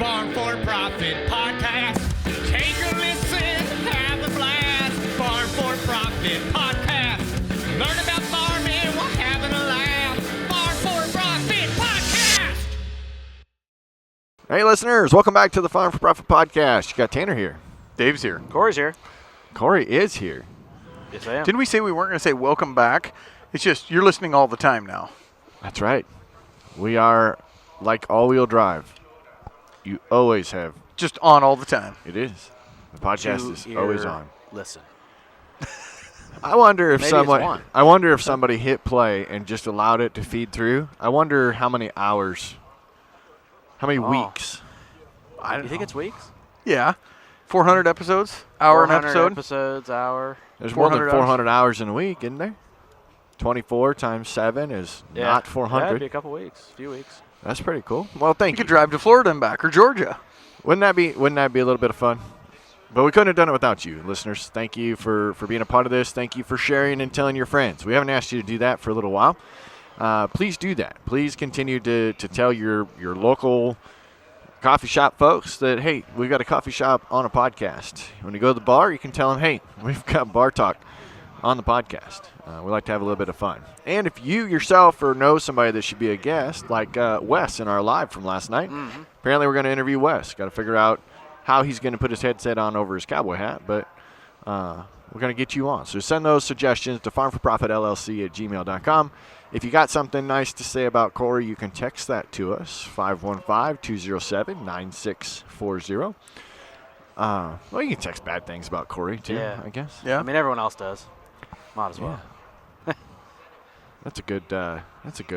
Farm for Profit Podcast. Take a listen, have a blast. Farm for Profit Podcast. Learn about farming while having a laugh. Farm for Profit Podcast. Hey, listeners, welcome back to the Farm for Profit Podcast. You got Tanner here. Dave's here. Corey's here. Corey is here. Yes, I am. Didn't we say we weren't going to say welcome back? It's just you're listening all the time now. That's right. We are like all-wheel drive. You always have. Just on all the time. It is. The podcast is always on. Listen. I wonder if Maybe it's one. I wonder if somebody hit play and just allowed it to feed through. I wonder how many hours, how many weeks. You think it's weeks? Yeah. 400 episodes? Hour an 400 episode? episodes, hour. There's more than 400 400 hours in a week, isn't there? 24 times 7 is not 400. That'd be a couple weeks, a few weeks. That's pretty cool. Well, thank You you. could drive to Florida and back, or Georgia. Wouldn't that be a little bit of fun? But we couldn't have done it without you, listeners. Thank you for being a part of this. Thank you for sharing and telling your friends. We haven't asked you to do that for a little while. Please do that. Please continue to tell your local coffee shop folks that, hey, we've got a coffee shop on a podcast. When you go to the bar, you can tell them, hey, we've got bar talk on the podcast. We like to have a little bit of fun. And if you yourself or know somebody that should be a guest, like Wes in our live from last night, apparently we're going to interview Wes. Got to figure out how he's going to put his headset on over his cowboy hat, but we're going to get you on. So send those suggestions to farmforprofitllc@gmail.com. If you got something nice to say about Corey, you can text that to us, 515-207-9640. Well, you can text bad things about Corey, too, Yeah. I guess. Yeah. I mean, everyone else does. Might as well. That's a good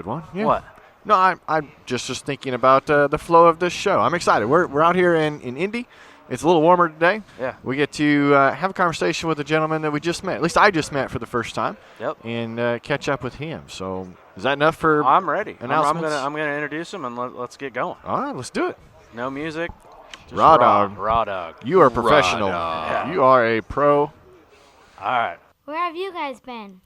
one. Yeah. What? No, I'm just thinking about the flow of this show. I'm excited. We're out here in Indy. It's a little warmer today. Yeah. We get to have a conversation with a gentleman that we just met. At least I just met for the first time. Yep. And catch up with him. So is that enough for I'm ready. announcements? I'm gonna introduce him and let's get going. All right, let's do it. No music. Just Raw dog. Raw dog. You are professional. dog. You are a pro. All right. Where have you guys been?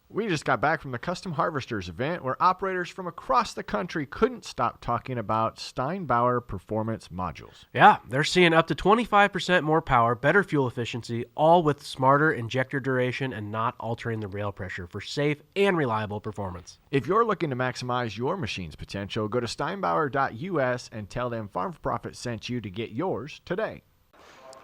We just got back from the Custom Harvesters event where operators from across the country couldn't stop talking about Steinbauer performance modules. Yeah, they're seeing up to 25% more power, better fuel efficiency, all with smarter injector duration and not altering the rail pressure for safe and reliable performance. If you're looking to maximize your machine's potential, go to steinbauer.us and tell them Farm for Profit sent you to get yours today.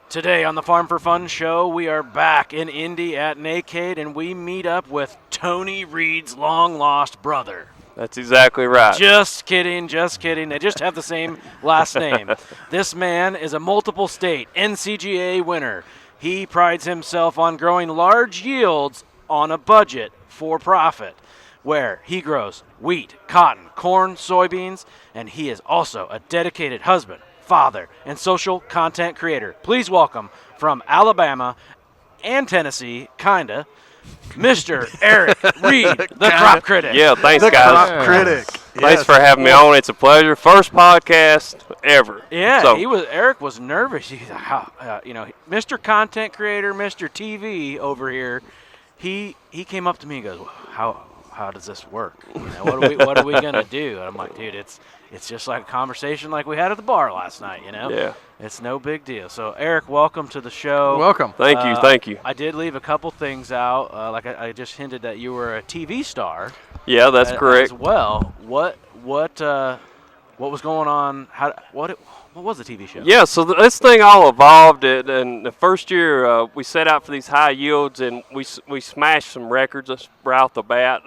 Today on the Farm for Fun show, we are back in Indy at NACADE, and we meet up with Tony Reed's long-lost brother. That's exactly right. Just kidding, just kidding. They just have the same last name. This man is a multiple state NCGA winner. He prides himself on growing large yields on a budget for profit, where he grows wheat, cotton, corn, soybeans, and he is also a dedicated husband, father, and social content creator. Please welcome from Alabama and Tennessee, kinda, Mr. Eric Reed, the crop critic. Yeah, thanks, The guys. crop critic. Thanks Yes. for having me on. It's a pleasure. First podcast ever. Yeah, So, Eric was nervous. He's like, Mr. Content Creator, Mr. TV over here. He came up to me and goes, how does this work? You know, what are we gonna do? And I'm like, dude, it's just like a conversation like we had at the bar last night. You know, Yeah. It's no big deal. So Eric, welcome to the show. Welcome. Thank you. Thank you. I did leave a couple things out. Like I just hinted that you were a TV star. Yeah, that's correct. As well, what was going on? What was the TV show? Yeah, so this thing all evolved. And the first year we set out for these high yields, and we smashed some records right off the bat.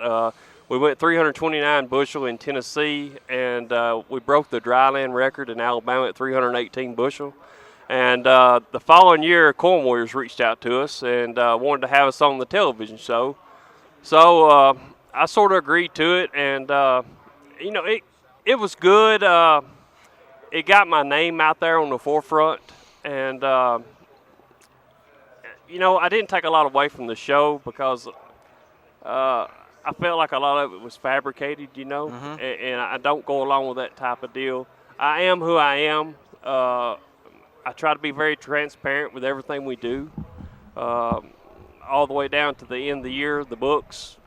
We went 329 bushel in Tennessee, and we broke the dryland record in Alabama at 318 bushel. And the following year, Corn Warriors reached out to us and wanted to have us on the television show. So I sort of agreed to it, and it was good. It got my name out there on the forefront, and I didn't take a lot away from the show because I felt like a lot of it was fabricated, and I don't go along with that type of deal. I am who I am. I try to be very transparent with everything we do, all the way down to the end of the year, the books,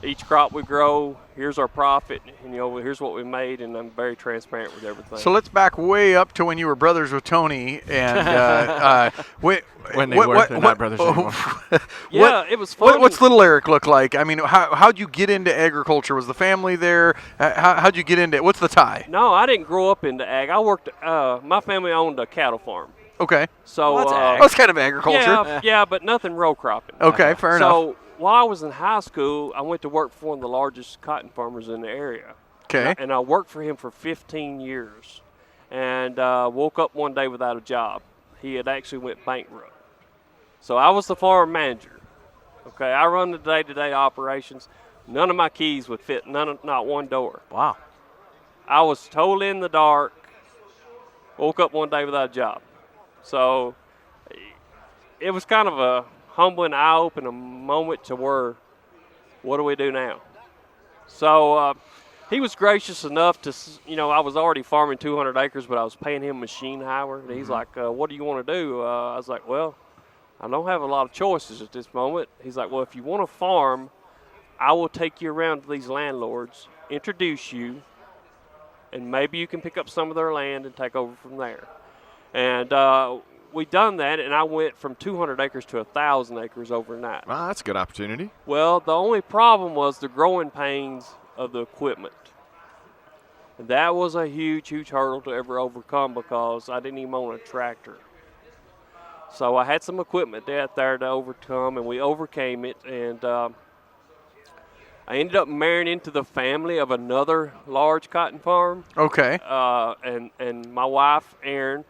each crop we grow, here's our profit, and here's what we made, and I'm very transparent with everything. So let's back way up to when you were brothers with Tony, and When they were, they're not brothers anymore. It was fun. What's little Eric look like? I mean, how'd you get into agriculture? Was the family there? How'd you get into it? What's the tie? No, I didn't grow up into ag. I worked. My family owned a cattle farm. Okay. So that's ag. That's kind of agriculture. Yeah, but nothing row cropping. Okay, fair enough. So while I was in high school, I went to work for one of the largest cotton farmers in the area. Okay. And I worked for him for 15 years, and woke up one day without a job. He had actually went bankrupt. So I was the farm manager. Okay, I run the day-to-day operations. None of my keys would fit, not one door. Wow. I was totally in the dark. Woke up one day without a job. So it was kind of a humbling, eye-opening moment to where, what do we do now? So he was gracious enough to, I was already farming 200 acres, but I was paying him machine hire. And he's like, what do you want to do? I was like, well, I don't have a lot of choices at this moment. He's like, well, if you want to farm, I will take you around to these landlords, introduce you, and maybe you can pick up some of their land and take over from there. And we done that, and I went from 200 acres to 1,000 acres overnight. Well, that's a good opportunity. Well, the only problem was the growing pains of the equipment. And that was a huge, huge hurdle to ever overcome because I didn't even own a tractor. So I had some equipment out there to overcome, and we overcame it. And I ended up marrying into the family of another large cotton farm. Okay. And my wife, Erin,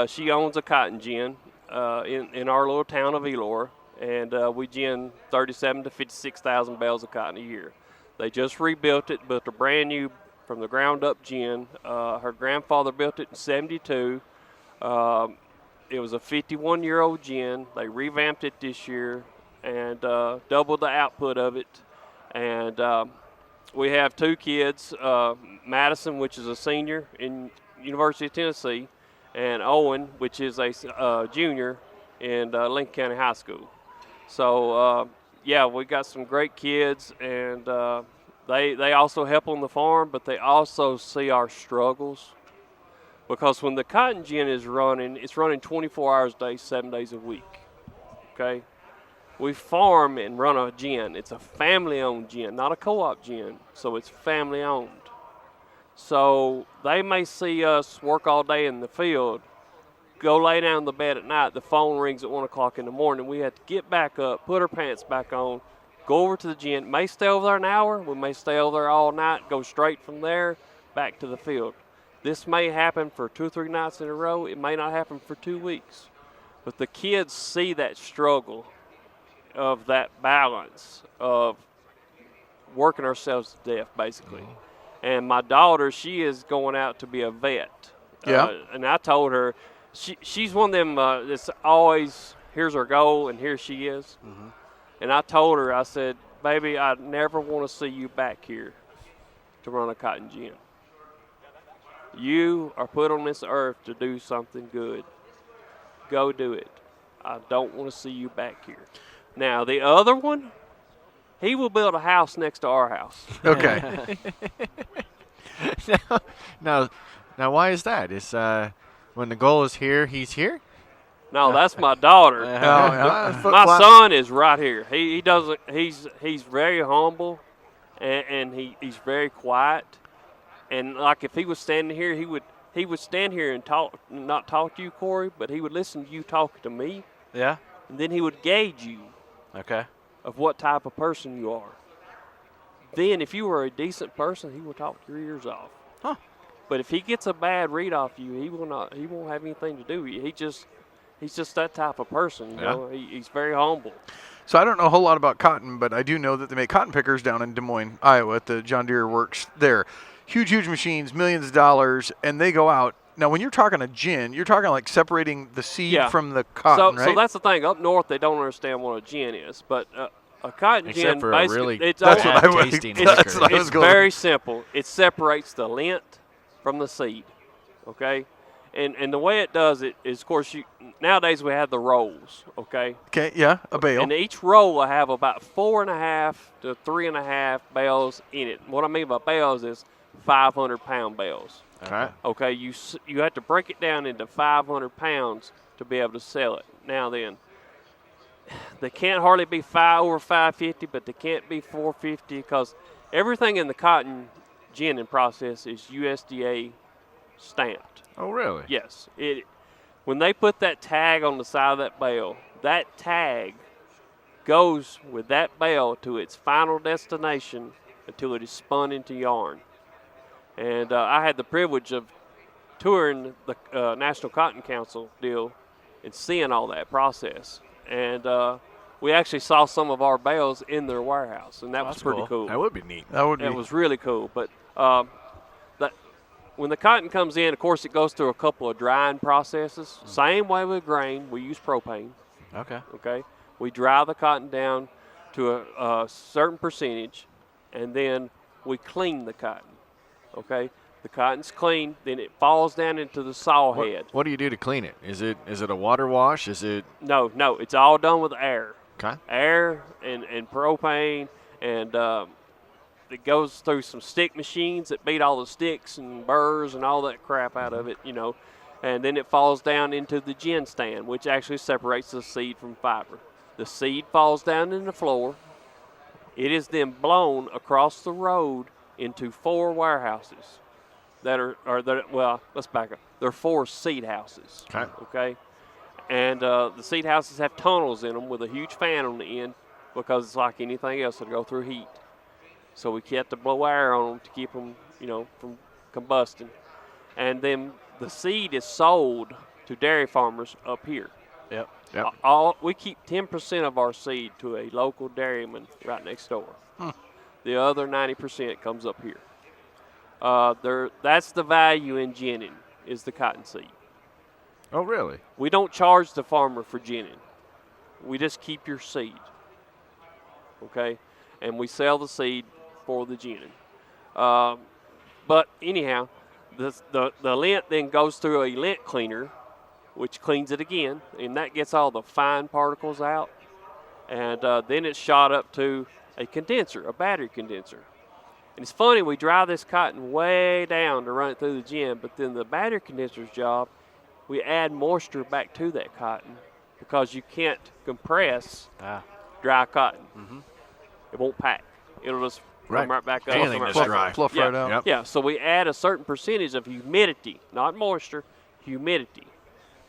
she owns a cotton gin in our little town of Elora, and we gin 37 to 56,000 bales of cotton a year. They just rebuilt it, built a brand new from the ground up gin. Her grandfather built it in '72. It was a 51-year-old gin. They revamped it this year and doubled the output of it. And we have two kids, Madison, which is a senior in University of Tennessee, and Owen, which is a junior in Lincoln County High School. So, we got some great kids, and they also help on the farm, but they also see our struggles. Because when the cotton gin is running, it's running 24 hours a day, 7 days a week, okay? We farm and run a gin. It's a family-owned gin, not a co-op gin, so it's family-owned. So they may see us work all day in the field, go lay down in the bed at night, the phone rings at 1 o'clock in the morning. We have to get back up, put our pants back on, go over to the gin. May stay over there an hour. We may stay over there all night, go straight from there back to the field. This may happen for 2 or 3 nights in a row. It may not happen for 2 weeks. But the kids see that struggle of that balance of working ourselves to death, basically. And my daughter, she is going out to be a vet. Yeah. And I told her, she's one of them that's always, here's her goal, and here she is. Mm-hmm. And I told her, I said, baby, I never want to see you back here to run a cotton gin. You are put on this earth to do something good. Go do it. I don't want to see you back here. Now, the other one, he will build a house next to our house. Okay. Now, why is that? Is when the goal is here, he's here? No, that's my daughter. My son is right here. He doesn't. He's very humble, and he's very quiet. And like if he was standing here, he would stand here and not talk to you, Corey, but he would listen to you talk to me. Yeah. And then he would gauge you. Okay. Of what type of person you are. Then if you were a decent person, he will talk your ears off. Huh. But if he gets a bad read off you, he won't have anything to do with you. He's just that type of person, you know. He's very humble. So I don't know a whole lot about cotton, but I do know that they make cotton pickers down in Des Moines, Iowa at the John Deere works there. Huge, huge machines, millions of dollars, and they go out. Now, when you're talking a gin, you're talking like separating the seed from the cotton, right? So that's the thing. Up north, they don't understand what a gin is, but a cotton Except gin, for basically, a really it's tasting liquor. It's very simple. It separates the lint from the seed, okay? And the way it does it is, of course, nowadays we have the rolls, okay? Okay, yeah, a bale. And each roll will have about 4.5 to 3.5 bales in it. What I mean by bales is 500-pound bales. Okay. Okay, you have to break it down into 500 pounds to be able to sell it. Now then, they can't hardly be over 550, but they can't be 450 because everything in the cotton ginning process is USDA stamped. Oh, really? Yes. When they put that tag on the side of that bale, that tag goes with that bale to its final destination until it is spun into yarn. And I had the privilege of touring the National Cotton Council deal and seeing all that process. And we actually saw some of our bales in their warehouse, and that was pretty cool. That would be neat. It was really cool. But when the cotton comes in, of course, it goes through a couple of drying processes. Same way with grain. We use propane. Okay. We dry the cotton down to a certain percentage, and then we clean the cotton. Okay. The cotton's clean, then it falls down into the saw head. What do you do to clean it? Is it a water wash? Is it? No. It's all done with air. Okay. Air and propane, and it goes through some stick machines that beat all the sticks and burrs and all that crap out of it, and then it falls down into the gin stand, which actually separates the seed from fiber. The seed falls down in the floor. It is then blown across the road into 4 warehouses let's back up. There are 4 seed houses. Okay. And the seed houses have tunnels in them with a huge fan on the end because it's like anything else, it'll go through heat. So we have to blow air on them to keep them, from combusting. And then the seed is sold to dairy farmers up here. Yep. We keep 10% of our seed to a local dairyman right next door. The other 90% comes up here. That's the value in ginning, is the cotton seed. Oh, really? We don't charge the farmer for ginning. We just keep your seed. Okay? And we sell the seed for the ginning. But anyhow, the lint then goes through a lint cleaner, which cleans it again, and that gets all the fine particles out. And then it's shot up to a condenser, a battery condenser. And it's funny, we dry this cotton way down to run it through the gin, but then the battery condenser's job, we add moisture back to that cotton because you can't compress dry cotton. It won't pack. It'll just come right back up. Anything that's dry. Fluff right out. Yep. Yeah, so we add a certain percentage of humidity, not moisture, humidity,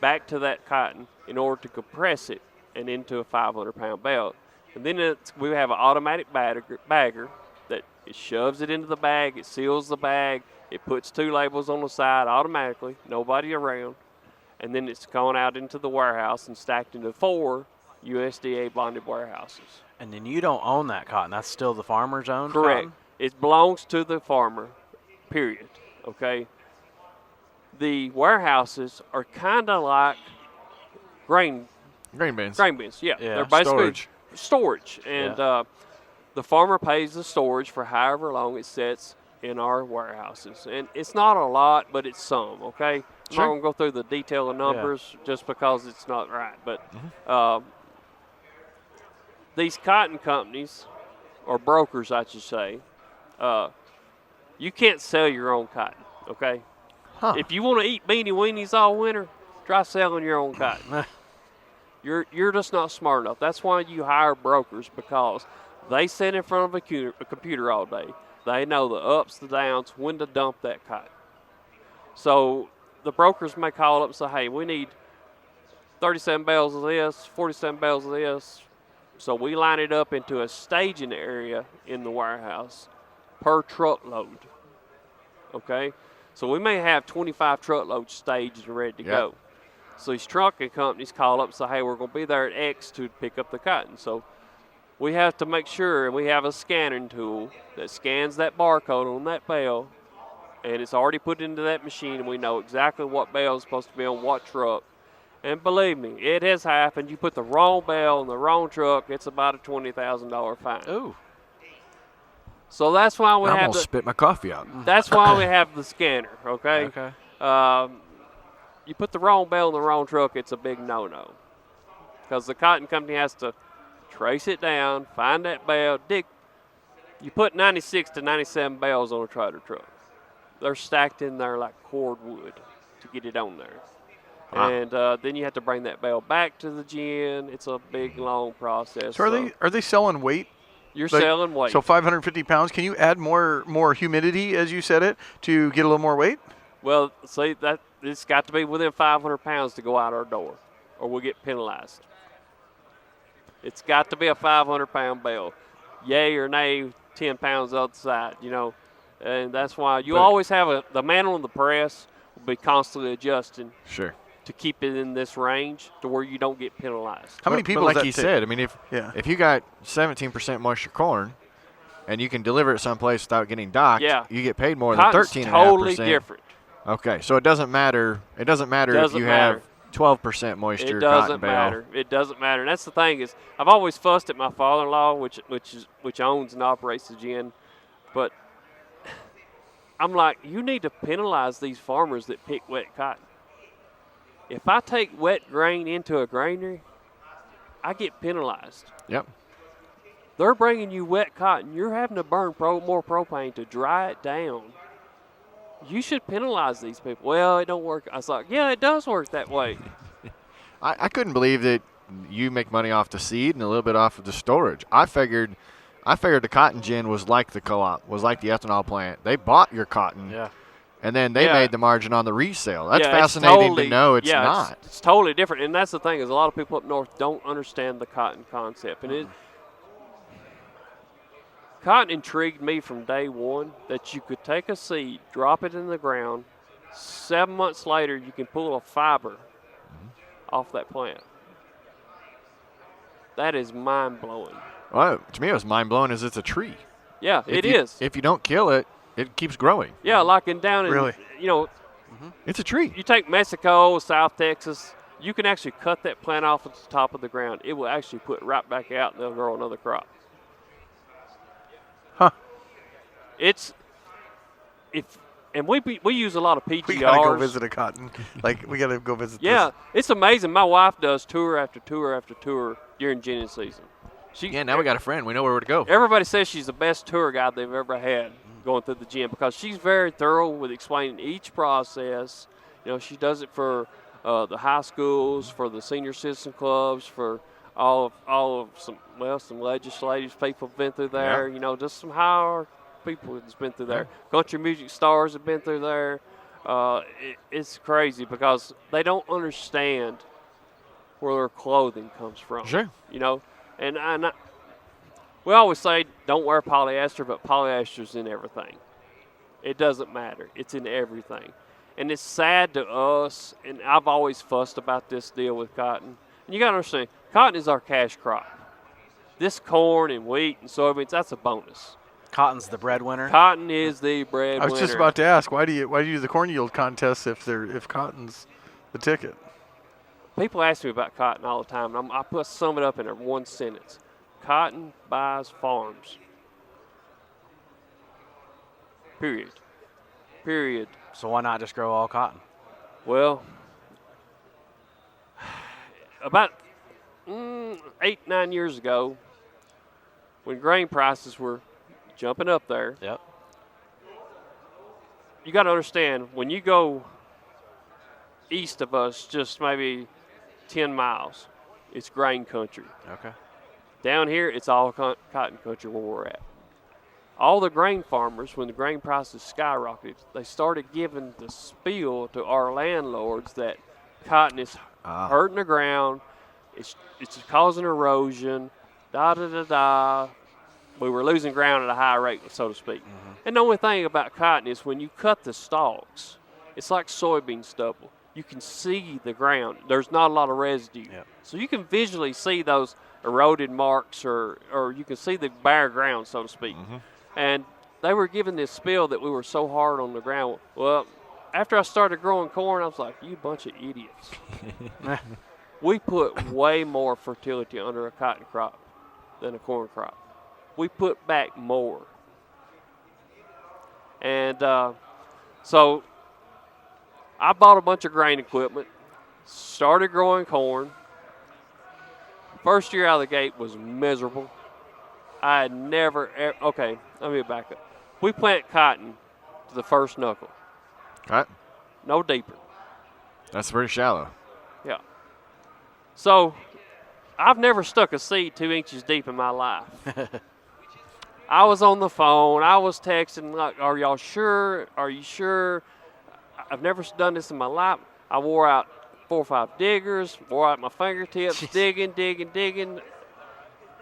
back to that cotton in order to compress it and into a 500-pound bale. And then we have an automatic bagger that it shoves it into the bag, it seals the bag, it puts 2 labels on the side automatically, nobody around, and then it's gone out into the warehouse and stacked into 4 USDA bonded warehouses. And then you don't own that cotton. That's still the farmer's own Correct. cotton? It belongs to the farmer, period. Okay? The warehouses are kind of like grain bins. Yeah. They're basically storage. And the farmer pays the storage for however long it sits in our warehouses. And it's not a lot, but it's some, okay? I'm not going to go through the detail of numbers just because it's not right. But these cotton companies, or brokers, I should say, you can't sell your own cotton, okay? If you want to eat beanie weenies all winter, try selling your own cotton. You're just not smart enough. That's why you hire brokers, because they sit in front of a computer all day. They know the ups, the downs, when to dump that cotton. So the brokers may call up and say, hey, we need 37 bales of this, 47 bales of this. So we line it up into a staging area in the warehouse per truckload. Okay? So we may have 25 truckloads staged and ready to go. So these trucking companies call up and say, hey, we're going to be there at X to pick up the cotton. So we have to make sure, and we have a scanning tool that scans that barcode on that bale, and it's already put into that machine, and we know exactly what bale is supposed to be on what truck. And believe me, it has happened. You put the wrong bale in the wrong truck, it's about a $20,000 fine. Ooh. So that's why we I'm have gonna spit my coffee out. That's why we have the scanner, okay? Okay. you put the wrong bale in the wrong truck, it's a big no-no. Because the cotton company has to trace it down, find that bale, dig. You put 96 to 97 bales on a trailer truck. They're stacked in there like cordwood to get it on there. Wow. And then you have to bring that bale back to the gin. It's a big, long process. So are they selling weight? You're Like, selling weight. So 550 pounds. Can you add more humidity, as you said it, to get a little more weight? Well, see, that it's got to be within 500 pounds to go out our door, or we'll get penalized. It's got to be a 500-pound bale. Yay or nay, 10 pounds outside, And that's why you always have the man on the press will be constantly adjusting Sure. to keep it in this range to where you don't get penalized. How many people But does like that he take? said, I mean, if you got 17% moisture corn and you can deliver it someplace without getting docked, Yeah. you get paid more than Cotton's 13.5%. totally different. Okay, so it doesn't matter. It doesn't matter if Doesn't you matter. have 12% moisture It cotton doesn't bale. matter. It doesn't matter. And that's the thing is, I've always fussed at my father-in-law, which owns and operates the gin, but I'm like, you need to penalize these farmers that pick wet cotton. If I take wet grain into a granary, I get penalized. Yep. They're bringing you wet cotton. You're having to burn more propane to dry it down. You should penalize these people. Well, it don't work. I was like, yeah, it does work that way. I couldn't believe that you make money off the seed and a little bit off of the storage. I figured the cotton gin was like the co-op, was like the ethanol plant. They bought your cotton. Yeah. And then they Yeah. made the margin on the resale. That's Yeah, fascinating to know it's yeah, not. It's totally different, and that's the thing is a lot of people up north don't understand the cotton concept, and cotton intrigued me from day one that you could take a seed, drop it in the ground, 7 months later you can pull a fiber off that plant. That is mind blowing. Well, to me, it was mind-blowing as it's a tree. Yeah, If it you- is. If you don't kill it, it keeps growing. Yeah, like down in Really? It's a tree. You take Mexico, South Texas, you can actually cut that plant off at the top of the ground. It will actually put right back out and they'll grow another crop. Huh. And we use a lot of PGRs. We gotta go visit a cotton. We gotta go visit. Yeah, this. it's amazing. My wife does tour after tour after tour during ginning season. Yeah, now we got a friend. We know where to go. Everybody says she's the best tour guide they've ever had going through the gym because she's very thorough with explaining each process. She does it for the high schools, for the senior citizen clubs, for all of some legislative people have been through there. Just some higher people that's been through there. Country music stars have been through there. It's crazy because they don't understand where their clothing comes from. Sure. And we always say don't wear polyester, but polyester's in everything. It doesn't matter. It's in everything. And it's sad to us, and I've always fussed about this deal with cotton. And you got to understand, cotton is our cash crop. This corn and wheat and soybeans, that's a bonus. Cotton's the breadwinner. Cotton is the breadwinner. I was just about to ask, why do you do the corn yield contest if cotton's the ticket? People ask me about cotton all the time, and I sum it up in one sentence. Cotton buys farms. Period. So why not just grow all cotton? Well, about 8-9 years ago, when grain prices were jumping up there, Yep. you got to understand, when you go east of us, just maybe 10 miles, it's grain country. Okay. Down here, it's all cotton country where we're at. All the grain farmers, when the grain prices skyrocketed, they started giving the spiel to our landlords that cotton is hurting the ground, it's causing erosion, da-da-da-da. We were losing ground at a high rate, so to speak. Mm-hmm. And the only thing about cotton is when you cut the stalks, it's like soybean stubble. You can see the ground. There's not a lot of residue. Yep. So you can visually see those eroded marks or you can see the bare ground, so to speak. Mm-hmm. And they were giving this spiel that we were so hard on the ground. Well, after I started growing corn, I was like, you bunch of idiots. We put way more fertility under a cotton crop than a corn crop. We put back more. And so I bought a bunch of grain equipment, started growing corn. First year out of the gate was miserable. I had never, okay, let me back up. We plant cotton to the first knuckle, Right. no deeper. That's pretty shallow. Yeah. So I've never stuck a seed 2 inches deep in my life. I was on the phone. I was texting, like, are y'all sure? Are you sure? I've never done this in my life. I wore out 4 or 5 diggers, wore out my fingertips, digging.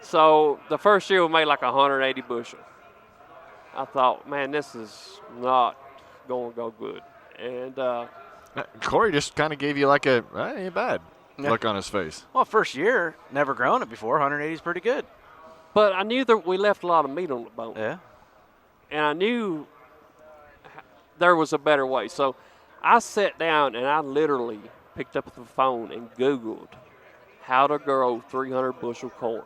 So the first year we made like 180 bushel. I thought, man, this is not going to go good. And Corey just kind of gave you like a, ain't bad look on his face. Well, first year, never grown it before. 180 is pretty good. but I knew that we left a lot of meat on the bone. Yeah. And I knew there was a better way. So I sat down and I literally picked up the phone and Googled how to grow 300 bushel corn.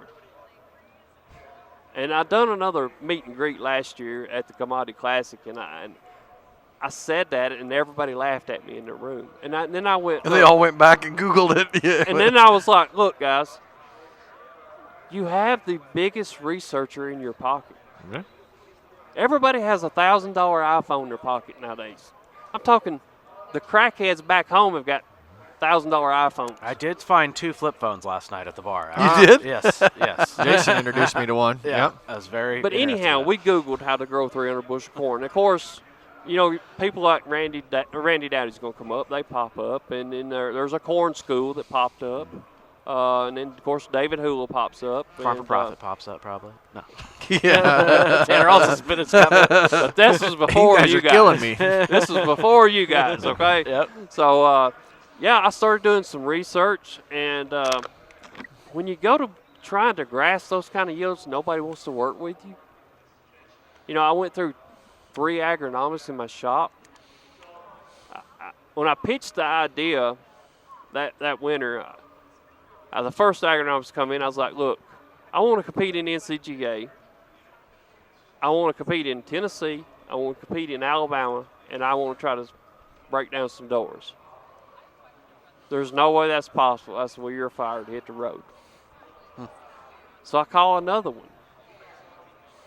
And I done another meet and greet last year at the Commodity Classic, and I said that, and everybody laughed at me in the room. And then I went. And they all went back and Googled it. Yeah. And then I was like, look, guys, you have the biggest researcher in your pocket. Yeah. Everybody has a $1,000 iPhone in their pocket nowadays. I'm talking the crackheads back home have got $1,000 iPhones. I did find 2 flip phones last night at the bar. You did? Yes, yes. Jason introduced me to one. Yeah, Yep. I was very. But interested anyhow, in we Googled how to grow 300 bushel corn. Of course, you know, people like Randy Dowdy's going to come up. They pop up. And then there's a corn school that popped up. And then, of course, David Hula pops up. Farm for and, Profit pops up probably. No. Yeah. Tanner Alston's been his coming. But this was before you guys you are guys. killing me. This was before you guys, okay? Yep. So, yeah, I started doing some research. And when you go to trying to grasp those kind of yields, nobody wants to work with you. You know, I went through 3 agronomists in my shop. When I pitched the idea that winter, the first agronomist come in, I was like, look, I want to compete in NCGA. I want to compete in Tennessee. I want to compete in Alabama. And I want to try to break down some doors. There's no way that's possible. I said, well, you're fired. Hit the road. So I call another one.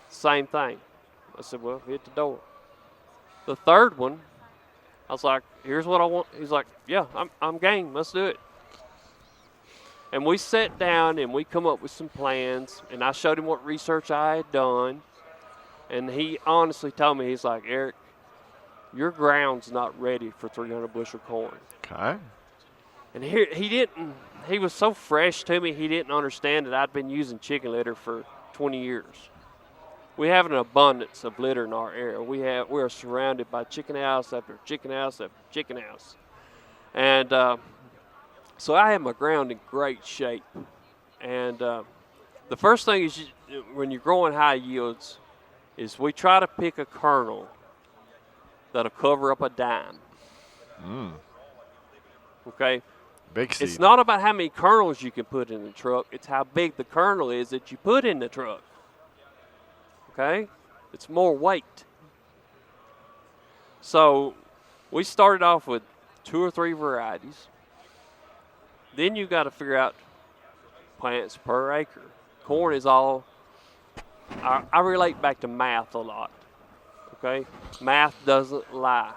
Same thing. I said, well, hit the door. The third one, I was like, here's what I want. He's like, yeah, I'm game. Let's do it. And we sat down and we come up with some plans. And I showed him what research I had done. And he honestly told me, he's like, Eric, your ground's not ready for 300 bushel corn. Okay. And he was so fresh to me, he didn't understand that I'd been using chicken litter for 20 years. We have an abundance of litter in our area. We are surrounded by chicken house after chicken house after chicken house. And so I have my ground in great shape. And the first thing is when you're growing high yields is we try to pick a kernel that'll cover up a dime. Okay? Big seed. It's not about how many kernels you can put in the truck. It's how big the kernel is that you put in the truck. Okay? It's more weight. So we started off with 2 or 3 varieties. Then you got to figure out plants per acre. Corn is all, I relate back to math a lot. Okay? Math doesn't lie.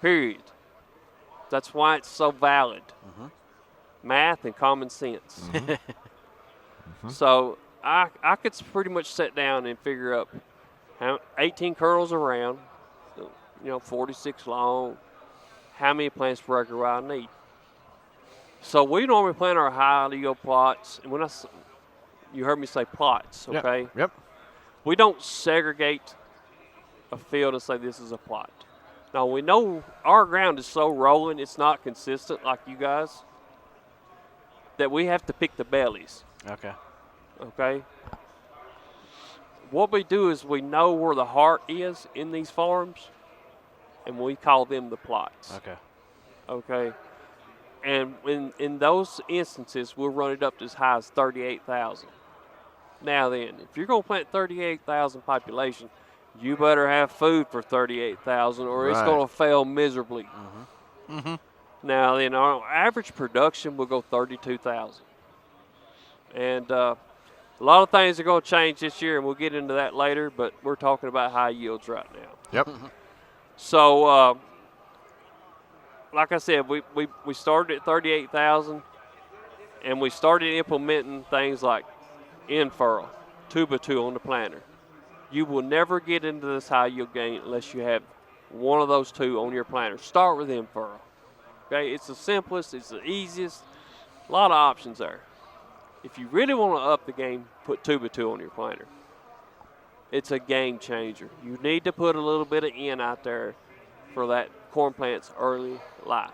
Period. That's why it's so valid. Math and common sense. So I could pretty much sit down and figure up 18 kernels around, 46 long, how many plants per acre will I need. So we normally plant our high yield plots, and you heard me say plots, okay? Yep. We don't segregate a field and say this is a plot. Now, we know our ground is so rolling, it's not consistent like you guys, that we have to pick the bellies. Okay? What we do is we know where the heart is in these farms, and we call them the plots. Okay? And in those instances, we'll run it up to as high as 38,000. Now then, if you're going to plant 38,000 population, you better have food for 38,000 or it's Right. going to fail miserably. Mm-hmm. Now, our average production will go 32,000. And a lot of things are going to change this year, and we'll get into that later, but we're talking about high yields right now. Yep. So, like I said, we started at 38,000, and we started implementing things like in-furrow, 2x2 on the planter. You will never get into this high yield gain unless you have one of those two on your planter. Start with in-furrow. Okay, it's the simplest, it's the easiest. A lot of options there. If you really want to up the game, put 2x2 on your planter. It's a game changer. You need to put a little bit of in out there for that corn plant's early life.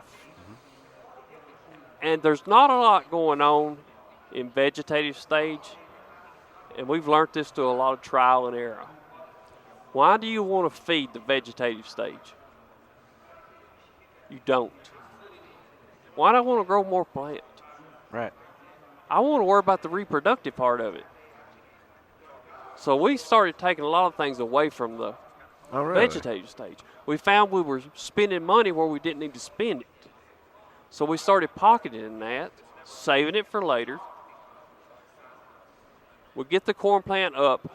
And there's not a lot going on in vegetative stage, and we've learned this through a lot of trial and error. Why do you want to feed the vegetative stage? You don't. Why do I want to grow more plant? Right. I want to worry about the reproductive part of it. So we started taking a lot of things away from the vegetative stage. We found we were spending money where we didn't need to spend it. So we started pocketing that, saving it for later. We get the corn plant up.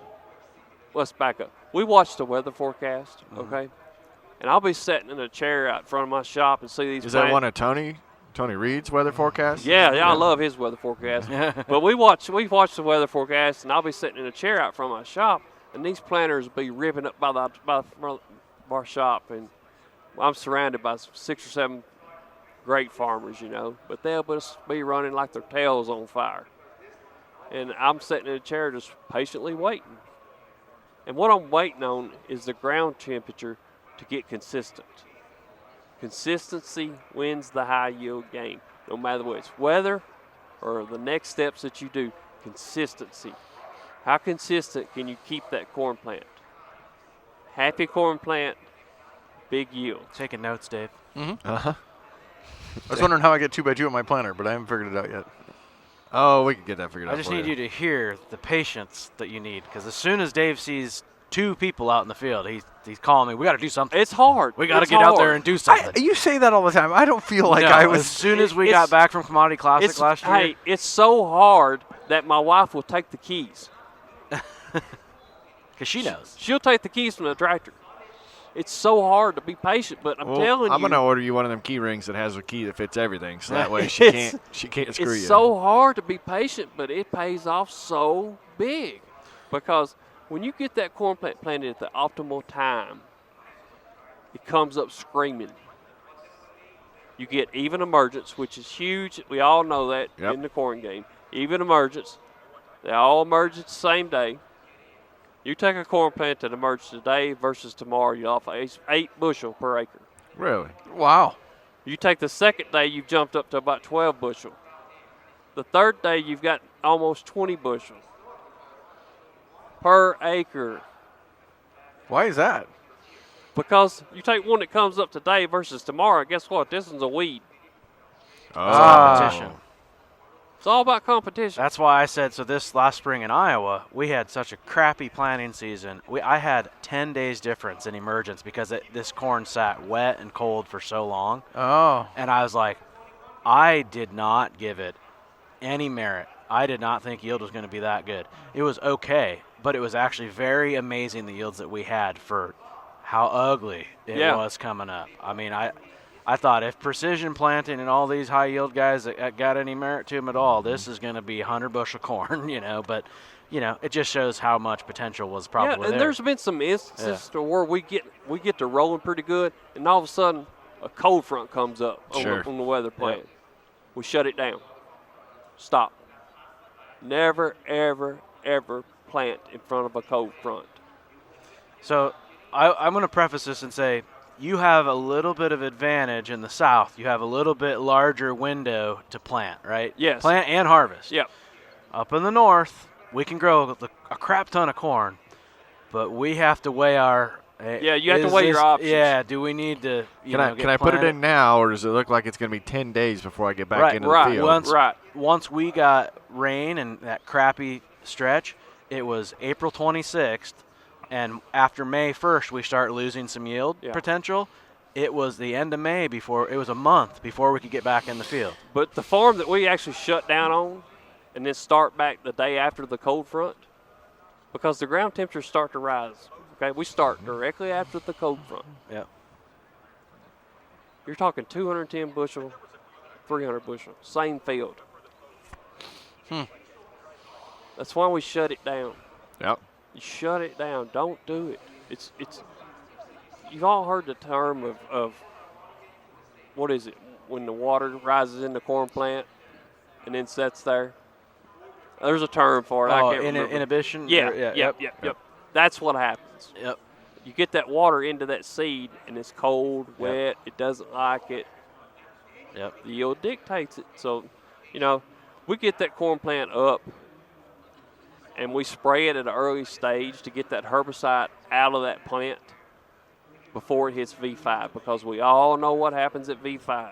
Let's back up. We watch the weather forecast, okay? And I'll be sitting in a chair out front of my shop and see these Is plants. that one of Tony Reed's weather forecast? Yeah, I love his weather forecast. But we watch the weather forecast, and I'll be sitting in a chair out front of my shop, and these planters will be ripping up by the front of our shop, and I'm surrounded by 6 or 7 great farmers, but they'll just be running like their tails on fire. And I'm sitting in a chair just patiently waiting. And what I'm waiting on is the ground temperature to get consistent. Consistency wins the high yield game, no matter what it's weather or the next steps that you do. Consistency. How consistent can you keep that corn plant? Happy corn plant, big yield. Taking notes, Dave. Uh-huh. I was wondering how I get 2x2 on my planter, but I haven't figured it out yet. Oh, we could get that figured out. I just need you to hear the patience that you need, because as soon as Dave sees 2 people out in the field, he's calling me. We got to do something. It's hard. We got to It's get out there hard. and do something. You say that all the time. I don't feel like No, I was. As soon as we got back from Commodity Classic last year. Hey, it's so hard that my wife will take the keys. Because she knows. She'll take the keys from the tractor. It's so hard to be patient, but I'm telling you. I'm gonna order you one of them key rings that has a key that fits everything, so that way she can't screw you. It's so hard to be patient, but it pays off so big, because when you get that corn plant planted at the optimal time, it comes up screaming. You get even emergence, which is huge. We all know that in the corn game. Even emergence. They all emerge at the same day. You take a corn plant that emerged today versus tomorrow, you're off 8 bushel per acre. Really? Wow. You take the second day, you've jumped up to about 12 bushel. The third day, you've got almost 20 bushel per acre. Why is that? Because you take one that comes up today versus tomorrow, guess what? This one's a weed. Competition. It's all about competition. That's why I said, so this last spring in Iowa, we had such a crappy planting season. I had 10 days difference in emergence because this corn sat wet and cold for so long. Oh. And I was like, I did not give it any merit. I did not think yield was going to be that good. It was okay, but it was actually very amazing the yields that we had for how ugly it was coming up. I mean, I thought if precision planting and all these high yield guys that got any merit to them at all, this is going to be 100 bushel corn, but it just shows how much potential was probably there. And there's been some instances to where we get to rolling pretty good, and all of a sudden a cold front comes up on the weather plant. Yep. We shut it down. Stop. Never, ever, ever plant in front of a cold front. So I'm going to preface this and say, you have a little bit of advantage in the south. You have a little bit larger window to plant, right? Yes. Plant and harvest. Yep. Up in the north, we can grow a crap ton of corn, but we have to weigh our. You have to weigh your options. Yeah. Do we need to? Can I put it in now, or does it look like it's going to be 10 days before I get back into the field? Once we got rain and that crappy stretch, it was April 26th. And after May 1st, we start losing some yield potential. It was the end of May before, it was a month before we could get back in the field. But the farm that we actually shut down on and then start back the day after the cold front, because the ground temperatures start to rise. Okay, we start directly after the cold front. Yeah. You're talking 210 bushel, 300 bushel, same field. That's why we shut it down. Yep. You shut it down. Don't do it. It's. You've all heard the term of what is it when the water rises in the corn plant and then sets there. There's a term for it. I can't remember. Inhibition. Yeah. Yep. That's what happens. Yep. You get that water into that seed and it's cold, wet. It doesn't like it. Yep. The yield dictates it. So, we get that corn plant up and we spray it at an early stage to get that herbicide out of that plant before it hits V5, because we all know what happens at V5.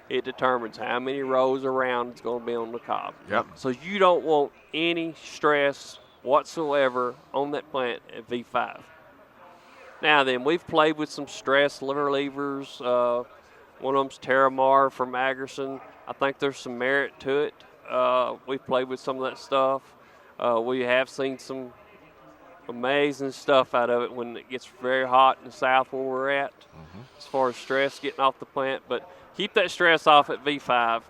It determines how many rows around it's going to be on the cob. Yep. So you don't want any stress whatsoever on that plant at V5. Now then, we've played with some stress relievers. One of them's Terramar from Agerson. I think there's some merit to it. We've played with some of that stuff. We have seen some amazing stuff out of it when it gets very hot in the south where we're at, as far as stress getting off the plant. But keep that stress off at V5.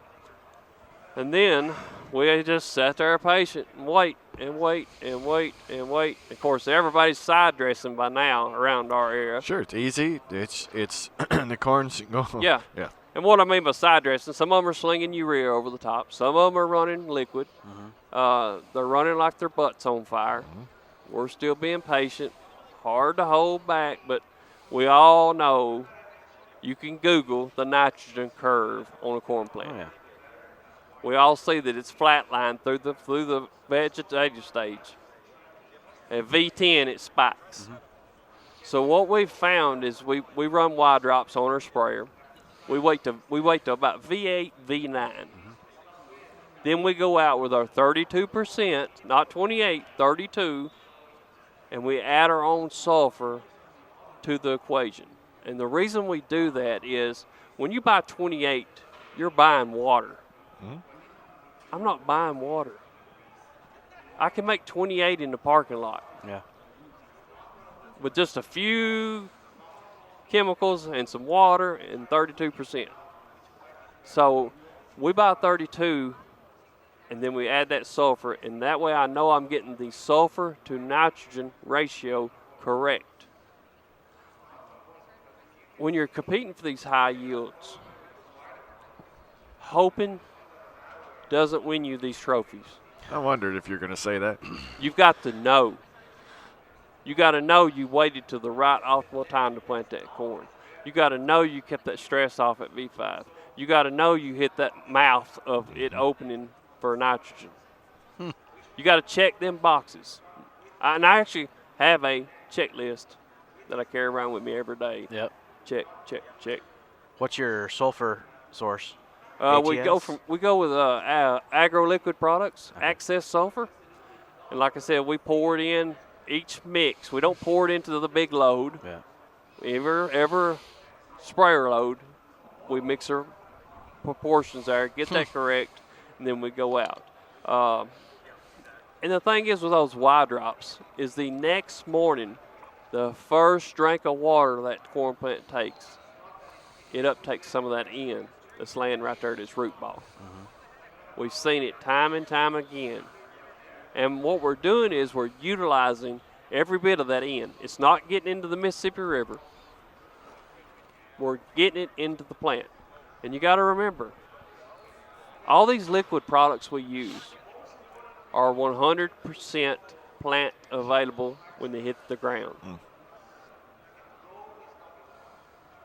And then we just sit there patient and wait and wait and wait and wait. Of course, everybody's side dressing by now around our area. Sure, it's easy. It's the corn's going. Yeah. Yeah. And what I mean by side dressing, some of them are slinging urea over the top. Some of them are running liquid. They're running like their butt's on fire. We're still being patient. Hard to hold back, but we all know you can Google the nitrogen curve on a corn plant. Oh, yeah. We all see that it's flatlined through the vegetative stage. At V10, it spikes. So what we've found is we run wide drops on our sprayer. We wait till about V8, V9. Then we go out with our 32%, not 28, 32, and we add our own sulfur to the equation. And the reason we do that is when you buy 28, you're buying water. I'm not buying water. I can make 28 in the parking lot. Yeah. With just a few chemicals and some water and 32%. So we buy 32 and then we add that sulfur, and that way I know I'm getting the sulfur to nitrogen ratio correct. When you're competing for these high yields, hoping doesn't win you these trophies. I wondered if you're going to say that. You've got to know. You got to know you waited to the right optimal time to plant that corn. You got to know you kept that stress off at V5. You got to know you hit that mouth of it opening for nitrogen. You got to check them boxes. And I actually have a checklist that I carry around with me every day. Yep. Check, check, check. What's your sulfur source? We go with agro liquid products, Access Sulfur, and like I said, we pour it in each mix. We don't pour it into the big load. Yeah. Every sprayer load, we mix our proportions there, get that correct, and then we go out. And the thing is with those Y drops is the next morning, the first drink of water that corn plant takes, it uptakes some of that N that's laying right there at its root ball. We've seen it time and time again. And what we're doing is we're utilizing every bit of that N. It's not getting into the Mississippi River. We're getting it into the plant. And you got to remember, all these liquid products we use are 100% plant available when they hit the ground.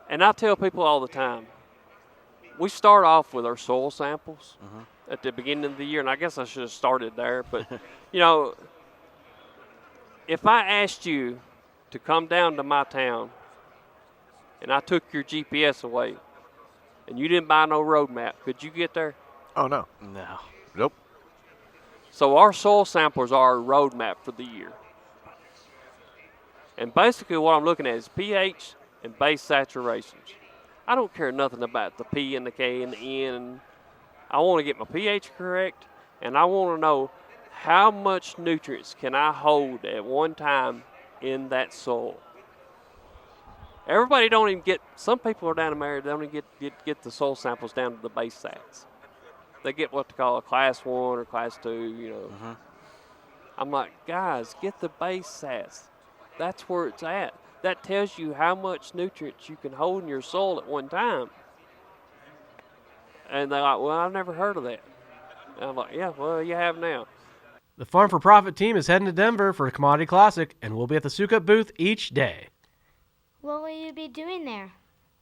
And I tell people all the time, we start off with our soil samples at the beginning of the year, and I guess I should have started there, but, if I asked you to come down to my town and I took your GPS away and you didn't buy no road map, could you get there? Oh, no. No. Nope. So our soil samples are our road map for the year. And basically what I'm looking at is pH, and base saturations. I don't care nothing about the P and the K and the N. I want to get my pH correct, and I want to know how much nutrients can I hold at one time in that soil. Everybody don't even get, some people are down in there, they don't even get the soil samples down to the base sats. They get what they call a class 1 or class 2, you know. Mm-hmm. I'm like, guys, get the base sats. That's where it's at. That tells you how much nutrients you can hold in your soil at one time. And they're like, well, I've never heard of that. And I'm like, yeah, well, you have now. The Farm for Profit team is heading to Denver for the Commodity Classic, and we'll be at the Sukup booth each day. What will you be doing there?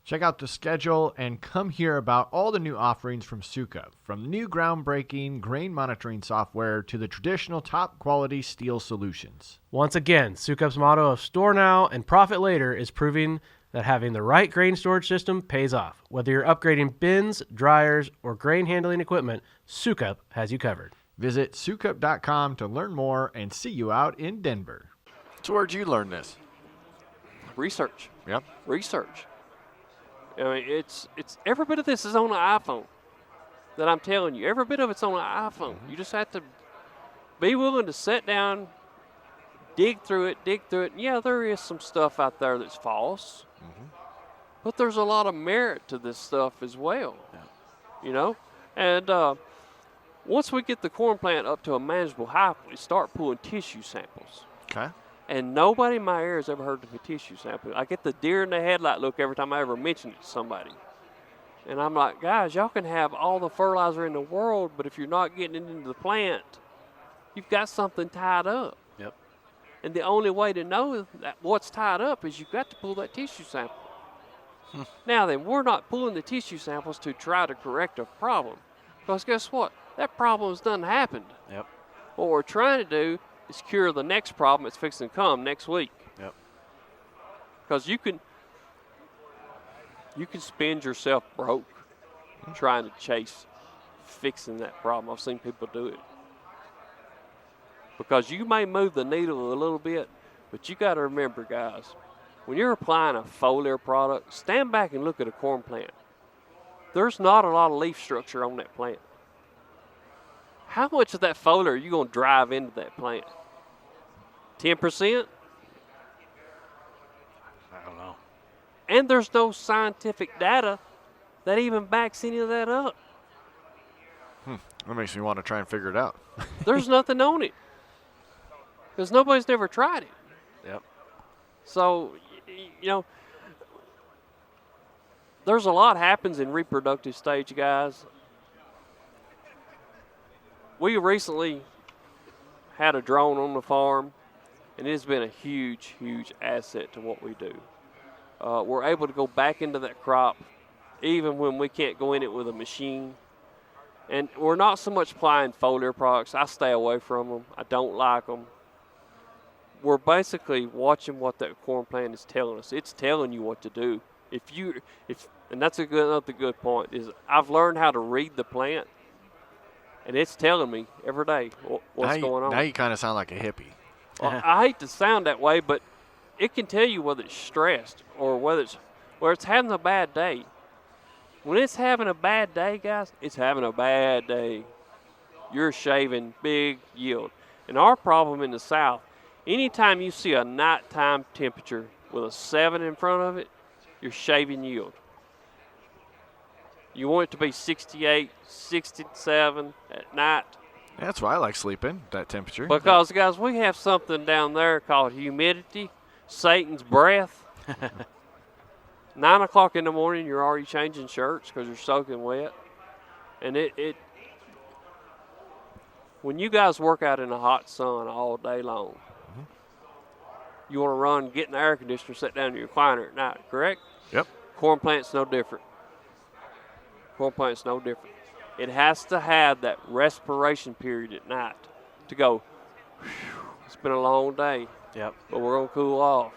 Check out the schedule and come hear about all the new offerings from Sukup, from the new groundbreaking grain monitoring software to the traditional top-quality steel solutions. Once again, Sukup's motto of store now and profit later is proving that having the right grain storage system pays off. Whether you're upgrading bins, dryers, or grain handling equipment, Sukup has you covered. Visit sukup.com to learn more and see you out in Denver. So where'd you learn this? Research. Yep. Research. I mean, it's every bit of this is on the iPhone that I'm telling you. Every bit of it's on the iPhone. You just have to be willing to sit down, dig through it. Yeah, there is some stuff out there that's false, but there's a lot of merit to this stuff as well. You know? And once we get the corn plant up to a manageable height, we start pulling tissue samples. Okay. And nobody in my area has ever heard of a tissue sample. I get the deer in the headlight look every time I ever mention it to somebody. And I'm like, guys, y'all can have all the fertilizer in the world, but if you're not getting it into the plant, you've got something tied up. Yep. And the only way to know that what's tied up is you've got to pull that tissue sample. Now then, we're not pulling the tissue samples to try to correct a problem. Because guess what? That problem's done happened. Yep. What we're trying to do is cure the next problem that's fixing to come next week. Yep. Because you can spend yourself broke trying to chase fixing that problem. I've seen people do it. Because you may move the needle a little bit, but you got to remember, guys, when you're applying a foliar product, stand back and look at a corn plant. There's not a lot of leaf structure on that plant. How much of that foliar are you going to drive into that plant? 10%? I don't know. And there's no scientific data that even backs any of that up. That makes me want to try and figure it out. There's nothing on it. Because nobody's never tried it. Yep. So, you know, there's a lot happens in reproductive stage, guys. We recently had a drone on the farm, and it's been a huge, huge asset to what we do. We're able to go back into that crop even when we can't go in it with a machine. And we're not so much applying foliar products. I stay away from them. I don't like them. We're basically watching what that corn plant is telling us. It's telling you what to do. And that's another good point, is I've learned how to read the plant. And it's telling me every day what's going on. Now you kind of sound like a hippie. Well, I hate to sound that way, but it can tell you whether it's stressed or whether it's having a bad day. When it's having a bad day, guys, it's having a bad day. You're shaving big yield. And our problem in the South, anytime you see a nighttime temperature with a 7 in front of it, you're shaving yield. You want it to be 68, 67 at night. That's why I like sleeping, that temperature. Because, guys, we have something down there called humidity, Satan's breath. 9 o'clock in the morning, you're already changing shirts because you're soaking wet. And when you guys work out in the hot sun all day long, you want to run, get in the air conditioner, sit down in your recliner at night, correct? Yep. Corn plant's no different. Corn plant's no different. It has to have that respiration period at night to go, it's been a long day. Yep. But we're going to cool off.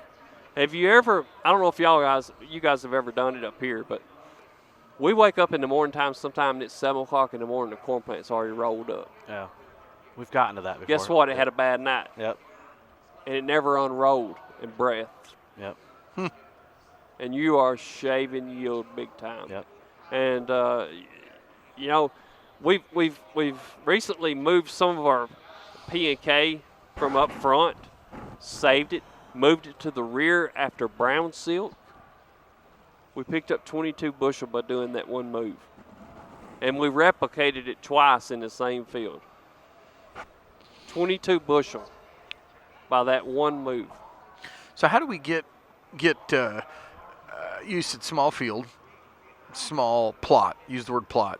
Have you ever, I don't know if you guys have ever done it up here, but we wake up in the morning time sometime and it's 7 o'clock in the morning, the corn plant's already rolled up. Yeah. We've gotten to that before. Guess what? It had a bad night. Yep. And it never unrolled in breath. Yep. and you are shaving yield big time. Yep. And you know, we've recently moved some of our P&K from up front, saved it, moved it to the rear after brown silk. We picked up 22 bushel by doing that one move. And we replicated it twice in the same field. 22 bushel by that one move. So how do we get you said small field, small plot, use the word plot.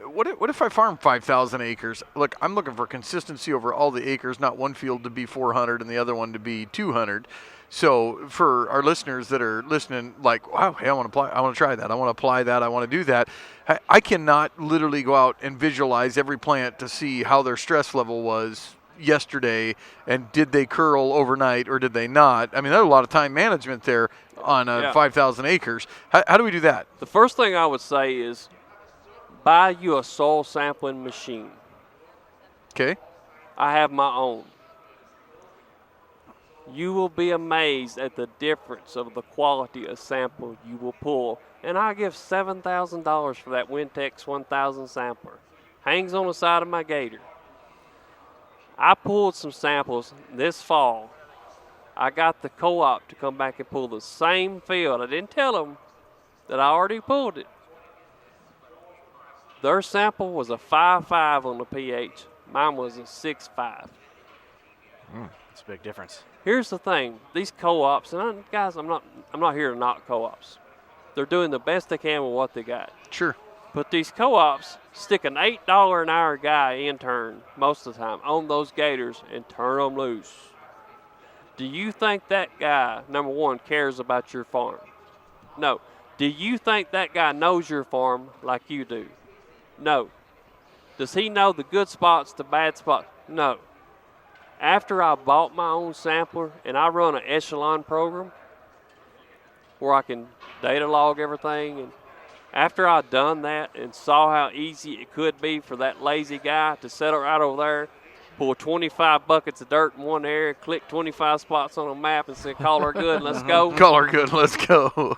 What if I farm 5,000 acres? Look, I'm looking for consistency over all the acres, not one field to be 400 and the other one to be 200. So for our listeners that are listening, like, wow, hey, I want to try that. I want to apply that. I want to do that. I cannot literally go out and visualize every plant to see how their stress level was yesterday and did they curl overnight or did they not. I mean, there's a lot of time management there on 5,000 acres. How do we do that? The first thing I would say is buy you a soil sampling machine. Okay. I have my own. You will be amazed at the difference of the quality of sample you will pull. And I give $7,000 for that Wintex 1000 sampler. Hangs on the side of my gator. I pulled some samples this fall. I got the co-op to come back and pull the same field. I didn't tell them that I already pulled it. Their sample was a 5.5 on the pH. Mine was a 6.5. It's a big difference. Here's the thing: these co-ops, and guys, I'm not here to knock co-ops. They're doing the best they can with what they got. Sure. But these co-ops stick an $8 an hour guy intern most of the time on those gators and turn them loose. Do you think that guy, number one, cares about your farm? No. Do you think that guy knows your farm like you do? No. Does he know the good spots, the bad spots? No. After I bought my own sampler and I run an echelon program where I can data log everything, and after I done that and saw how easy it could be for that lazy guy to settle right over there, pull 25 buckets of dirt in one area, click 25 spots on a map and say, call her good, let's go. Call her good, let's go.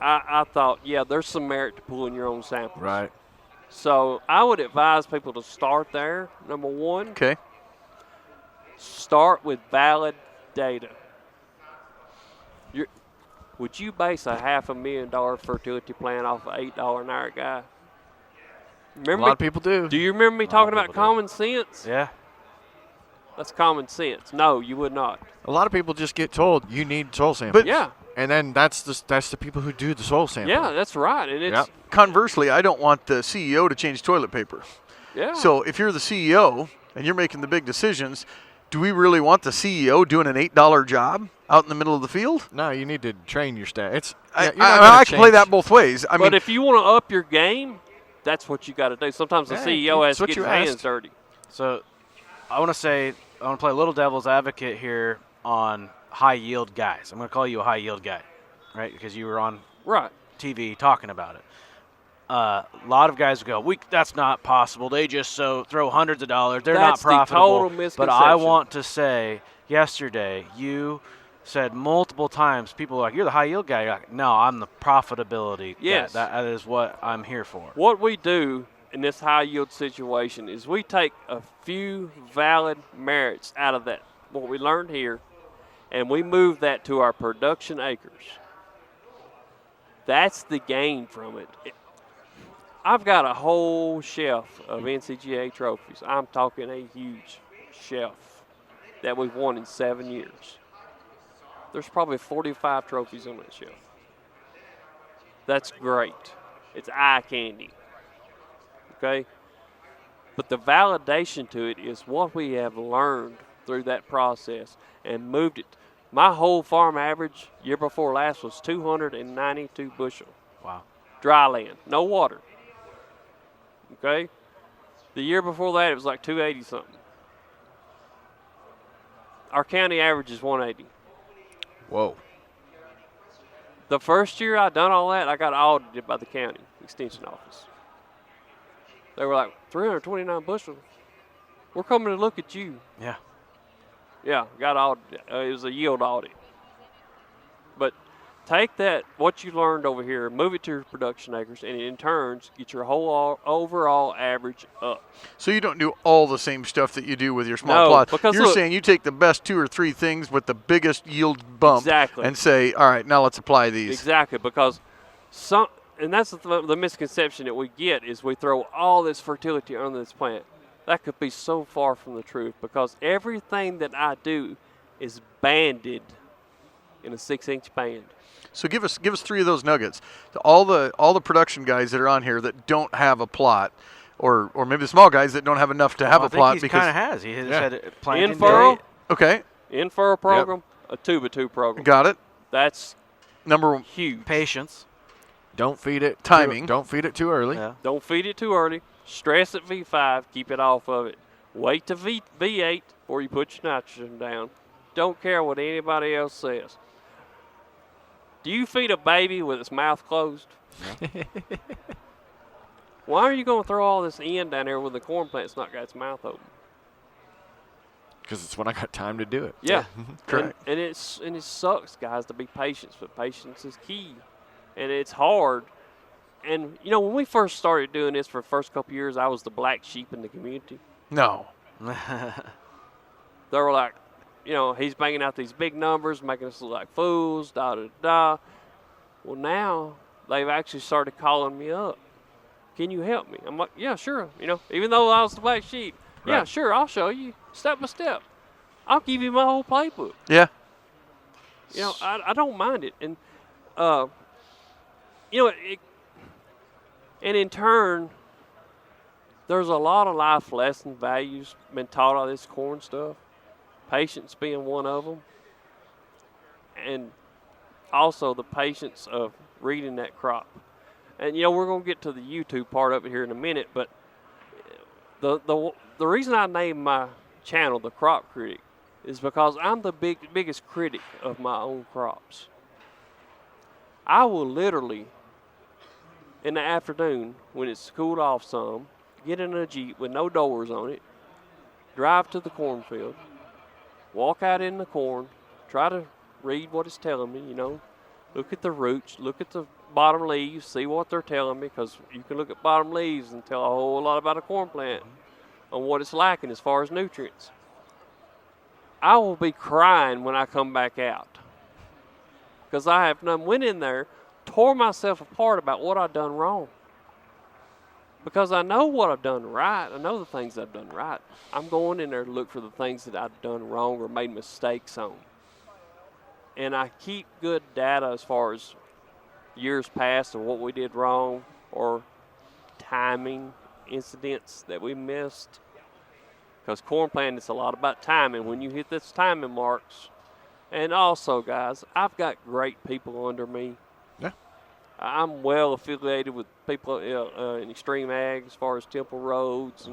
I thought, yeah, there's some merit to pulling your own samples. Right. So I would advise people to start there, number one. Okay. Start with valid data. Would you base a $500,000 fertility plan off an $8 an hour guy? Remember A lot of people do. Do you remember me talking about common sense? Yeah. That's common sense. No, you would not. A lot of people just get told you need soil samples. But Yeah. And then that's the people who do the soil sampling. Yeah, that's right. And it's, Yep. conversely, I don't want the CEO to change toilet paper. yeah. So if you're the CEO and you're making the big decisions, do we really want the CEO doing an $8 job out in the middle of the field? No, you need to train your staff. It's I you're not gonna can play change- that both ways. I but mean, if you want to up your game, that's what you got to do. Sometimes the Yeah, CEO has it's to what get you his hands asked. dirty. So I want to play a little devil's advocate here on high yield guys. I'm going to call you a high yield guy, right? Because you were on Right. TV talking about it. A lot of guys go, that's not possible. They just throw hundreds of dollars. They're That's not the profitable. total But I misconception. want to say, yesterday you said multiple times, people are like, you're the high yield guy. You're like, no, I'm the profitability guy. Yes. That is what I'm here for. What we do in this high yield situation is we take a few valid merits out of that, what we learned here, and we move that to our production acres. That's the gain from it. I've got a whole shelf of NCGA trophies. I'm talking a huge shelf that we've won in 7 years. There's probably 45 trophies on that shelf. That's great. It's eye candy. Okay? But the validation to it is what we have learned through that process and moved it. My whole farm average year before last was 292 bushel. Wow. Dry land, no water. Okay? The year before that, it was like 280 something. Our county average is 180. Whoa. The first year I done all that, I got audited by the county extension office. They were like, 329 bushel. We're coming to look at you. Yeah. Yeah, got audited. It was a yield audit. take that, what you learned over here, move it to your production acres, and in turns, get your whole overall average up. So you don't do all the same stuff that you do with your small No, plots. because You're look- saying you take the best 2 or 3 things with the biggest yield bump Exactly. and say, all right, now let's apply these. Exactly, because and that's the misconception that we get is we throw all this fertility on this plant. That could be so far from the truth because everything that I do is banded in a 6-inch band. So give us 3 of those nuggets. All the production guys that are on here that don't have a plot, or maybe the small guys that don't have enough to have I a plot think he because kind of has. He has said planting In-furrow, date. okay, in-furrow program, a 2x2 program. got it. That's Number 1, huge. Patience. Don't feed it. Timing. Don't feed it too early. Yeah. Don't feed it too early. Stress at V5. Keep it off of it. Wait to V8 before you put your nitrogen down. Don't care what anybody else says. Do you feed a baby with its mouth closed? Why are you going to throw all this in down there when the corn plant's not got its mouth open? Because it's when I got time to do it. Yeah, correct. And it sucks, guys, to be patient, but patience is key, and it's hard. And you know, when we first started doing this for the first couple of years, I was the black sheep in the community. No. They were like, you know, he's banging out these big numbers, making us look like fools, da da da. Well, now they've actually started calling me up. Can you help me? I'm like, yeah, sure. You know, even though I was the black sheep, yeah, Right. sure, I'll show you step by step. I'll give you my whole playbook. Yeah. You know, I don't mind it. And, you know, and in turn, there's a lot of life lesson values been taught out of this corn stuff. Patience being one of them. And also the patience of reading that crop. And, you know, we're going to get to the YouTube part of it here in a minute, but the reason I named my channel The Crop Critic is because I'm the biggest critic of my own crops. I will literally, in the afternoon, when it's cooled off some, get in a Jeep with no doors on it, drive to the cornfield, walk out in the corn, try to read what it's telling me, you know, look at the roots, look at the bottom leaves, see what they're telling me, because you can look at bottom leaves and tell a whole lot about a corn plant on what it's lacking as far as nutrients. I will be crying when I come back out because I have went in there, tore myself apart about what I've done wrong. Because I know what I've done right. I know the things I've done right. I'm going in there to look for the things that I've done wrong or made mistakes on. And I keep good data as far as years past of what we did wrong or timing incidents that we missed. Because corn planting is a lot about timing. When you hit this timing marks. And also, guys, I've got great people under me. Yeah. I'm well affiliated with people in Extreme Ag as far as Temple Roads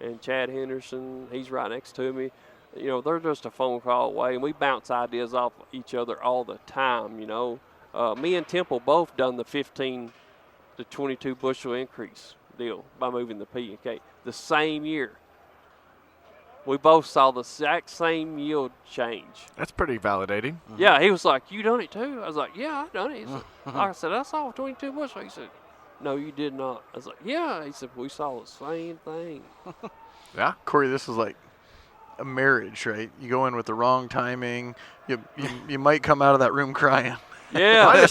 and Chad Henderson. He's right next to me. You know, they're just a phone call away, and we bounce ideas off each other all the time, you know. Me and Temple both done the 15 to 22 bushel increase deal by moving the P and K the same year. We both saw the exact same yield change. That's pretty validating. Yeah, he was like, "You done it too?" I was like, "Yeah, I done it." He said, I said, "I saw 22 bushel." He said, "No, you did not." I was like, "Yeah." He said, "We saw the same thing." Yeah. Corey, this is like a marriage, right? You go in with the wrong timing. You might come out of that room crying. Yeah. I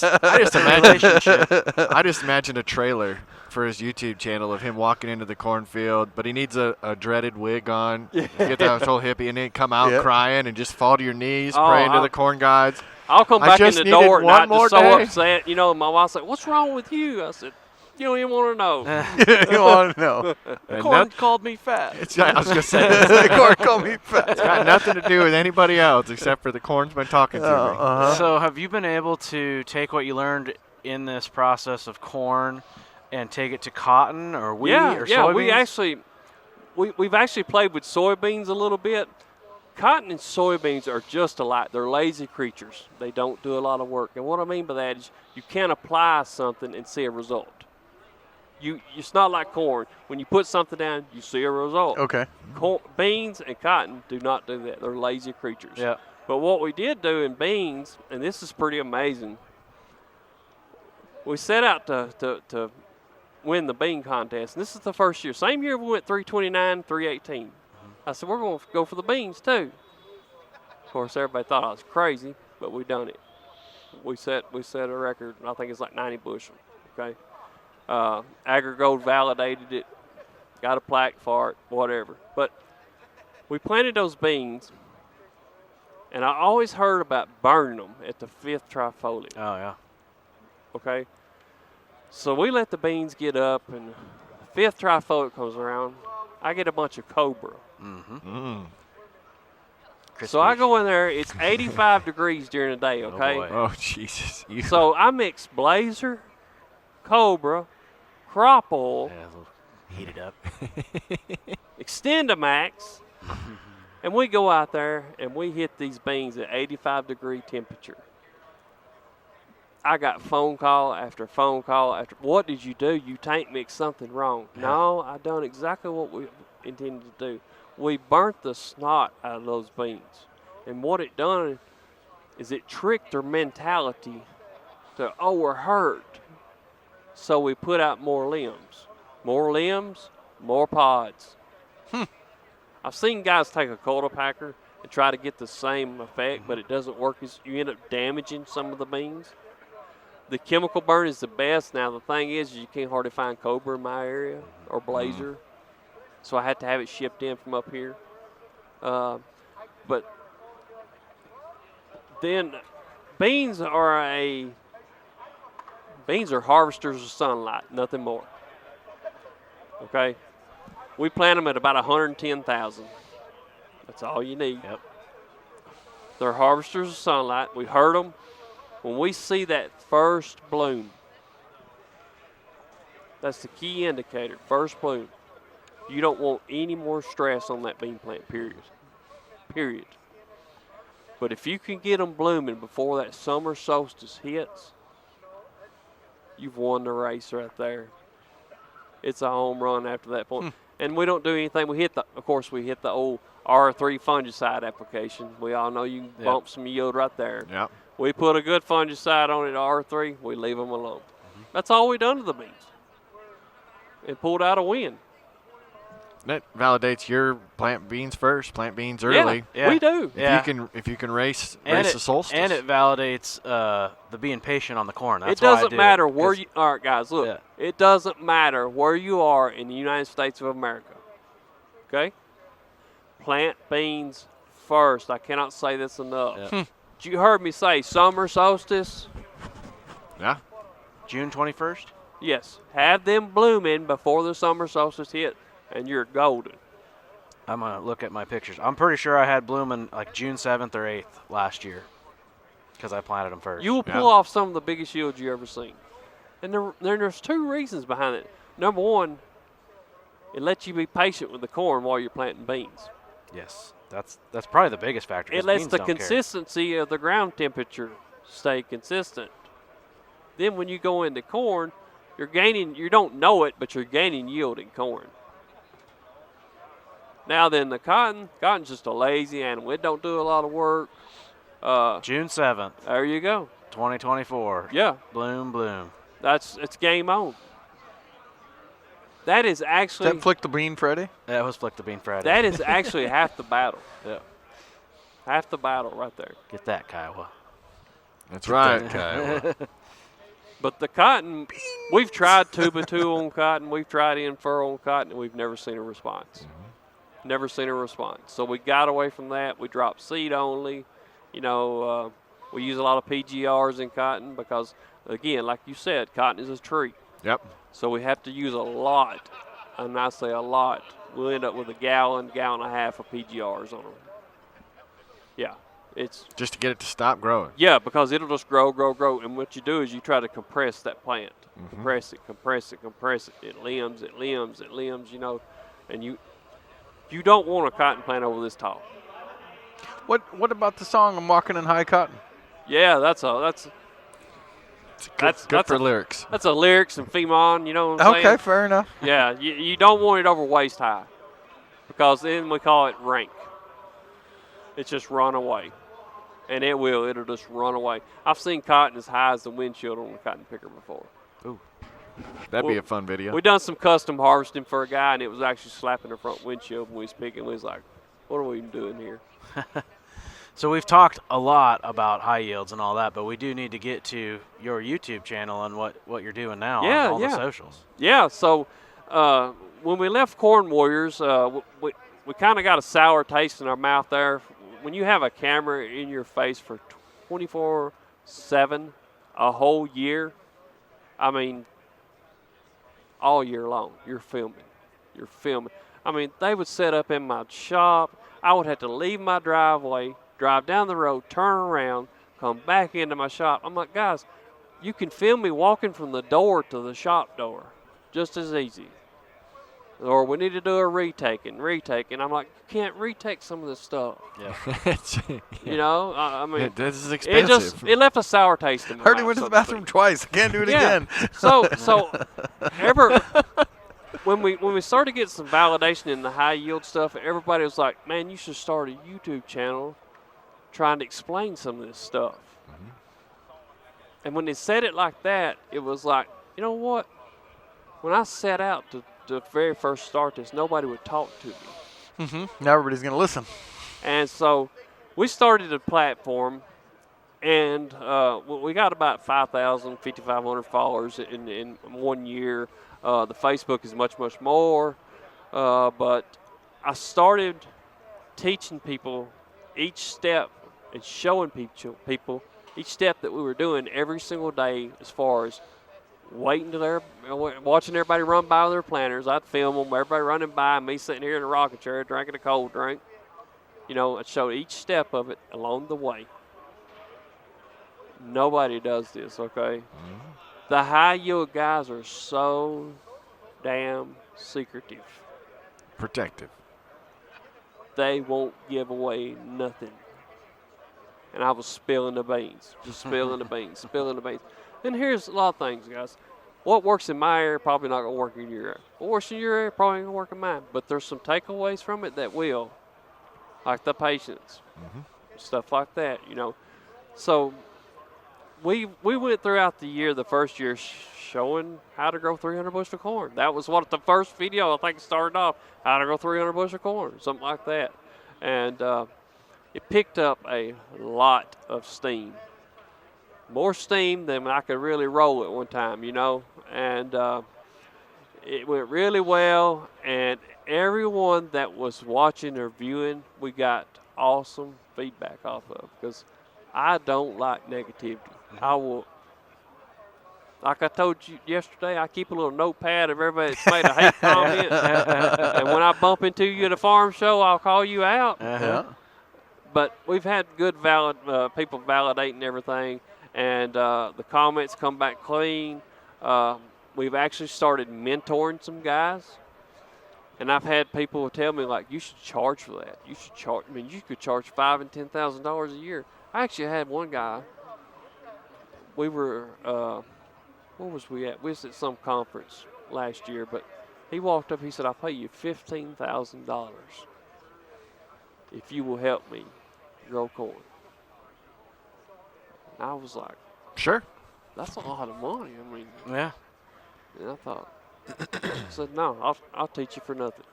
just imagine a trailer for his YouTube channel of him walking into the cornfield, but he needs a dreaded wig on, get that whole hippie, and then come out crying and just fall to your knees, praying to the corn gods. I'll come I back in just the needed door and one I'm more just so day. upset. You know, my wife's like, "What's wrong with you?" I said, "You don't even want to know." You want to know? And Corn called me fat. I was going to say, Corey called me fat. it's got nothing to do with anybody else except for the corn's been talking to me. So have you been able to take what you learned in this process of corn and take it to cotton or wheat or soybeans? We've actually played with soybeans a little bit. Cotton and soybeans are just alike. They're lazy creatures. They don't do a lot of work. And what I mean by that is you can't apply something and see a result. It's not like corn. When you put something down, you see a result. Okay. Beans and cotton do not do that. They're lazy creatures. Yeah. But what we did do in beans, and this is pretty amazing, we set out to win the bean contest. And this is the first year. Same year we went 329, 318. I said, we're going to go for the beans too. Of course, everybody thought I was crazy, but we done it. We set a record. I think it's like 90 bushel. Okay. AgriGold validated it, got a plaque for it, whatever. But we planted those beans, and I always heard about burning them at the 5th trifoliate. Oh, yeah. Okay. So we let the beans get up, and the 5th trifoliate comes around. I get a bunch of cobra. Mm. So I go in there. It's 85 degrees during the day, okay? boy. Oh, Jesus. So I mix blazer, cobra, crop oil, Yeah, a little heated up. Extendamax, and we go out there and we hit these beans at 85-degree temperature. I got phone call after phone call after. What did you do? You tank mixed something wrong. Yeah. No, I done exactly what we intended to do. We burnt the snot out of those beans, and what it done is it tricked their mentality to, oh, we're hurt. So we put out more limbs, more pods. I've seen guys take a cultipacker and try to get the same effect, but it doesn't work. You end up damaging some of the beans. The chemical burn is the best. Now, the thing is you can't hardly find cobra in my area or blazer, so I had to have it shipped in from up here. But then beans are harvesters of sunlight, nothing more. Okay? We plant them at about 110,000. That's all you need. Yep. They're harvesters of sunlight. We herd them. When we see that first bloom, that's the key indicator, first bloom. You don't want any more stress on that bean plant, period. But if you can get them blooming before that summer solstice hits, you've won the race right there. It's a home run after that point. And we don't do anything. We hit the old R3 fungicide application. We all know you can bump some yield right there. Yep. We put a good fungicide on it, R3. We leave them alone. That's all we done to the beans. And pulled out a win. That validates your plant beans first, plant beans early. Yeah, we do. If you can race the solstice. And it validates the being patient on the corn. That's it doesn't why I matter it, where you – all right, guys, look. Yeah. It doesn't matter where you are in the United States of America. Okay? Plant beans first. I cannot say this enough. Yeah. You heard me say summer solstice? Yeah. June 21st? Yes. Have them blooming before the summer solstice hit, and you're golden. I'm going to look at my pictures. I'm pretty sure I had blooming like June 7th or 8th last year because I planted them first. You will pull off some of the biggest yields you ever seen. And there's two reasons behind it. Number one, it lets you be patient with the corn while you're planting beans. Yes. That's probably the biggest factor. It lets the consistency of the ground temperature stay consistent. Then when you go into corn, you're gaining, you don't know it, but you're gaining yield in corn. Now then the cotton's just a lazy animal. It don't do a lot of work. June 7th. There you go. 2024. Yeah. Bloom. It's game on. That is actually. Is that Flick the Bean Friday? That was Flick the Bean Friday. That is actually half the battle. Yeah. Half the battle right there. Get that, Kiowa. That's right. But the cotton, we've tried tuba 2 on cotton, we've tried in-furrow on cotton, and we've never seen a response. Never seen a response. So we got away from that. We dropped seed only. You know, we use a lot of PGRs in cotton because, again, like you said, cotton is a tree. Yep. So we have to use a lot, and I say a lot. We'll end up with a gallon and a half of PGRs on them. Yeah, it's just to get it to stop growing. Yeah, because it'll just grow. And what you do is you try to compress that plant. Compress it. It limbs, you know. And you don't want a cotton plant over this tall. What about the song "I'm Walking in High Cotton"? Yeah, that's good for lyrics. That's a lyrics and femon, you know what I'm saying? Okay, fair enough. Yeah, you don't want it over waist high because then we call it rank. It's just run away. And it'll just run away. I've seen cotton as high as the windshield on a cotton picker before. That'd be a fun video. We done some custom harvesting for a guy, and it was actually slapping the front windshield when we was picking. We was like, what are we even doing here? So we've talked a lot about high yields and all that, but we do need to get to your YouTube channel and what you're doing now on all the socials. Yeah, so when we left Corn Warriors, we kind of got a sour taste in our mouth there. When you have a camera in your face for 24/7, a whole year, I mean, all year long, you're filming. I mean, they would set up in my shop. I would have to leave my driveway, drive down the road, turn around, come back into my shop. I'm like, guys, you can film me walking from the door to the shop door just as easy. Or we need to do a retake. I'm like, you can't retake some of this stuff. Yeah. You know, I mean, this is expensive. It left a sour taste in my mouth. Already went to the bathroom twice. I can't do it again. So when we started getting some validation in the high yield stuff, everybody was like, man, you should start a YouTube channel trying to explain some of this stuff. Mm-hmm. And when they said it like that, it was like, you know what? When I set out to very first start this, nobody would talk to me. Mm-hmm. Now everybody's going to listen. And so we started a platform, and we got about 5,000, 5,500 followers in 1 year. The Facebook is much, much more. But I started teaching people each step and showing people each step that we were doing every single day as far as watching everybody run by with their planters. I'd film them, everybody running by, me sitting here in a rocking chair drinking a cold drink. You know, I'd show each step of it along the way. Nobody does this, okay? Mm-hmm. The high yield guys are so damn secretive. Protective. They won't give away nothing. And I was spilling the beans, just spilling the beans. And here's a lot of things, guys. What works in my area probably not going to work in your area. What works in your area probably ain't going to work in mine. But there's some takeaways from it that will, like the patience, stuff like that, you know. So we went throughout the year, the first year, showing how to grow 300 bushel of corn. That was what the first video, I think, started off, how to grow 300 bushel of corn, something like that. And it picked up a lot of steam. More steam than I could really roll at one time, you know. And it went really well. And everyone that was watching or viewing, we got awesome feedback off of. Because I don't like negativity. I will, like I told you yesterday, I keep a little notepad of everybody that's made a hate comment. And when I bump into you at a farm show, I'll call you out. But we've had good people validating everything. And the comments come back clean. We've actually started mentoring some guys. And I've had people tell me, like, you should charge for that. You should charge. I mean, you could charge $5,000 and $10,000 a year. I actually had one guy. We were, where was we at? We was at some conference last year, but he walked up. He said, "I'll pay you $15,000 if you will help me grow corn." And I was like, "Sure, that's a lot of money." I mean, yeah. And I thought, I said, "No, I'll teach you for nothing.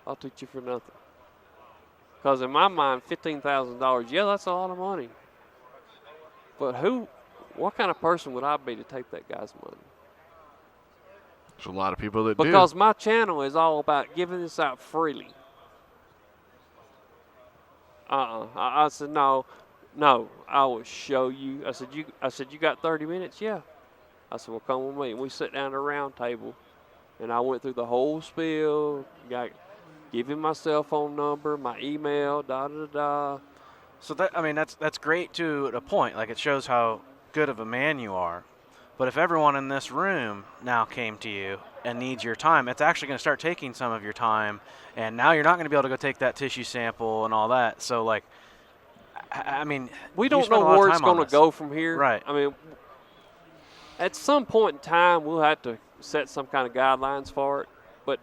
I'll teach you for nothing." Because in my mind, $15,000, yeah, that's a lot of money. But what kind of person would I be to take that guy's money? There's a lot of people that do. Because my channel is all about giving this out freely. I said, no, I will show you. I said, you got 30 minutes? Yeah. I said, well, come with me. And we sat down at a round table, and I went through the whole spiel, give him my cell phone number, my email, da-da-da-da. So that's great to a point. Like, it shows how good of a man you are. But if everyone in this room now came to you and needs your time, it's actually going to start taking some of your time. And now you're not going to be able to go take that tissue sample and all that. So, like, I mean, we don't know where it's going to go from here. Right. I mean, at some point in time, we'll have to set some kind of guidelines for it. But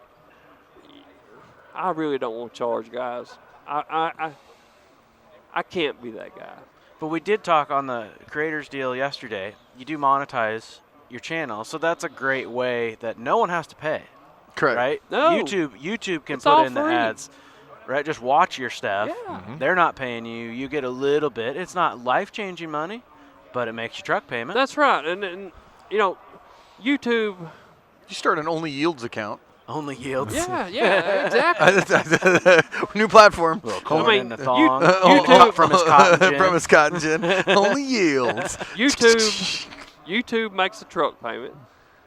I really don't want to charge guys. I can't be that guy. But we did talk on the creators deal yesterday. You do monetize your channel, so that's a great way that no one has to pay. Correct. Right? No. YouTube can It's put all in the free. ads. Right? Just watch your stuff. Yeah. They're not paying you. You get a little bit. It's not life-changing money, but it makes your truck payment. That's right. And you know, YouTube. You start an Only Yields account. Only yields. Yeah, exactly. New platform. Corn I mean, in the thong. YouTube- from his cotton gin. From his cotton gin. Only Yields. YouTube makes a truck payment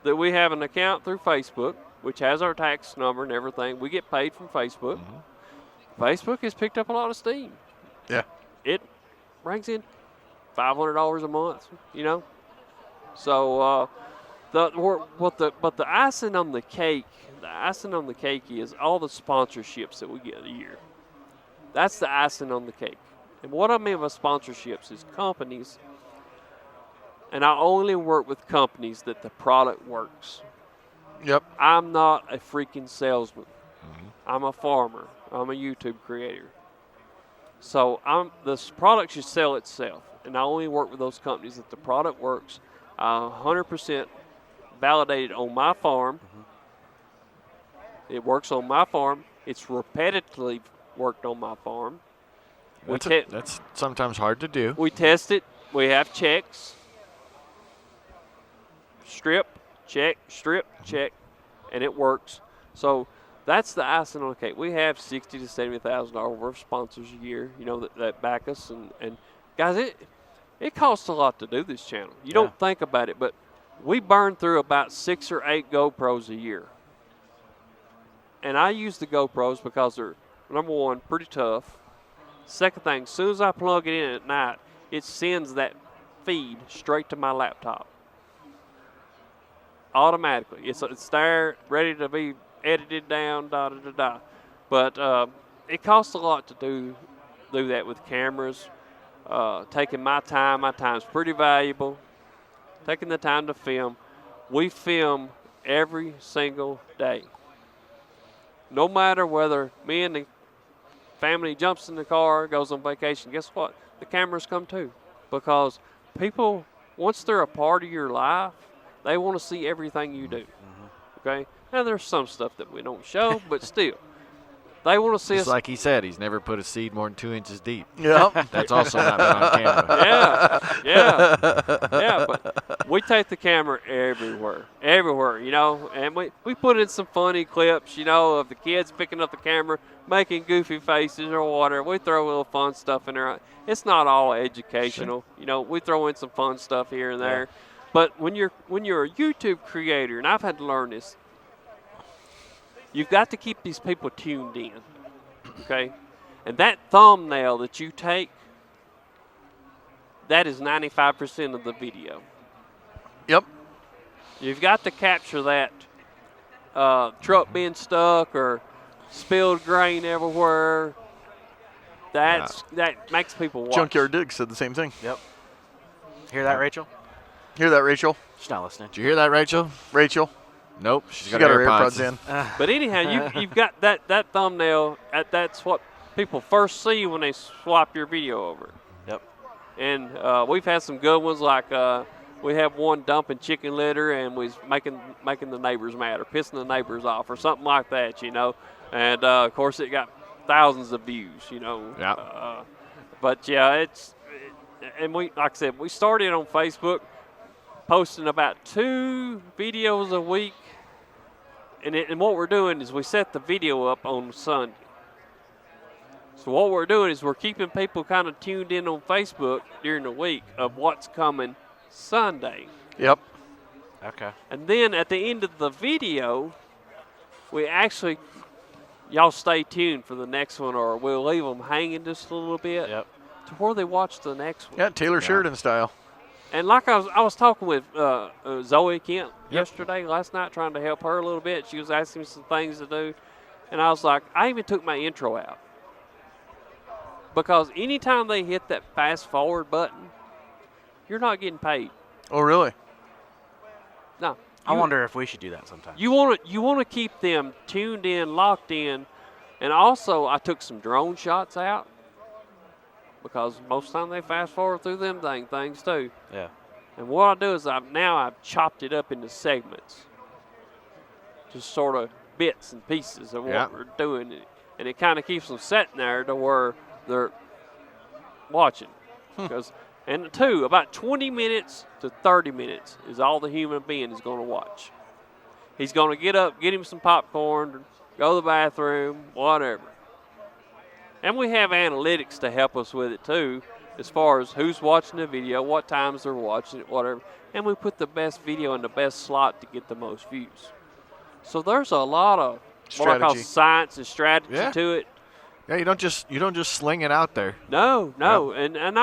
that we have an account through Facebook, which has our tax number and everything. We get paid from Facebook. Facebook has picked up a lot of steam. Yeah. It brings in $500 a month, you know. So but the icing on the cake is all the sponsorships that we get a year. That's the icing on the cake. And what I mean by sponsorships is companies, and I only work with companies that the product works. Yep. I'm not a freaking salesman. I'm a farmer. I'm a YouTube creator. So this product should sell itself, and I only work with those companies that the product works. 100% validated on my farm. It works on my farm. It's repetitively worked on my farm. That's sometimes hard to do. We test it. We have checks. Strip, check, and it works. So that's the icing on the cake. We have $60,000 to $70,000 worth of sponsors a year, you know, that back us. And guys, it costs a lot to do this channel. You don't think about it, but we burn through about 6 or 8 GoPros a year. And I use the GoPros because they're, number one, pretty tough. Second thing, as soon as I plug it in at night, it sends that feed straight to my laptop. Automatically. It's there, ready to be edited down, But it costs a lot to do that with cameras. Taking my time's pretty valuable. Taking the time to film. We film every single day. No matter whether me and the family jumps in the car, goes on vacation, guess what? The cameras come too. Because people, once they're a part of your life, they want to see everything you do. Okay? Now, there's some stuff that we don't show, but still. They want to see Just us. like he said, he's never put a seed more than 2 inches deep. Yep. That's also not been on camera. Yeah, but we take the camera everywhere, you know, and we put in some funny clips, you know, of the kids picking up the camera, making goofy faces or whatever. We throw a little fun stuff in there. It's not all educational, you know, we throw in some fun stuff here and there. But when you're a YouTube creator, and I've had to learn this, you've got to keep these people tuned in, okay? And that thumbnail that you take, that is 95% of the video. Yep. You've got to capture that truck being stuck or spilled grain everywhere. That makes people watch. Junkyard Dig said the same thing. Yep. Hear that, Rachel? Hear that, Rachel? She's not listening. Did you hear that, Rachel? Rachel? Nope. She got her AirPods in. But anyhow, you've got that thumbnail. That's what people first see when they swap your video over. Yep. And we've had some good ones, like we have one dumping chicken litter and was making the neighbors mad or pissing the neighbors off or something like that, you know. And of course, it got thousands of views, you know. Yeah. But yeah, and we, like I said, we started on Facebook, posting about 2 videos a week. And what we're doing is we set the video up on Sunday. So what we're doing is we're keeping people kind of tuned in on Facebook during the week of what's coming Sunday. Yep. Okay. And then at the end of the video, we actually, y'all stay tuned for the next one, or we'll leave them hanging just a little bit to where they watch the next one. Yeah, Taylor Sheridan style. And like I was talking with Zoe Kent last night, trying to help her a little bit. She was asking me some things to do. And I was like, I even took my intro out. Because anytime they hit that fast forward button, you're not getting paid. Oh, really? No. I wonder if we should do that sometime. You want to keep them tuned in, locked in. And also, I took some drone shots out. because most of the time they fast forward through them things too. Yeah. And what I do is I've chopped it up into segments, just sort of bits and pieces of what we're doing, and it kind of keeps them sitting there to where they're watching. And two, about 20 minutes to 30 minutes is all the human being is going to watch. He's going to get up, get him some popcorn, go to the bathroom, whatever. And we have analytics to help us with it too, as far as who's watching the video, what times they're watching it, whatever. And we put the best video in the best slot to get the most views. So there's a lot of what I call science and strategy to it. Yeah, you don't just sling it out there. No. Yep. And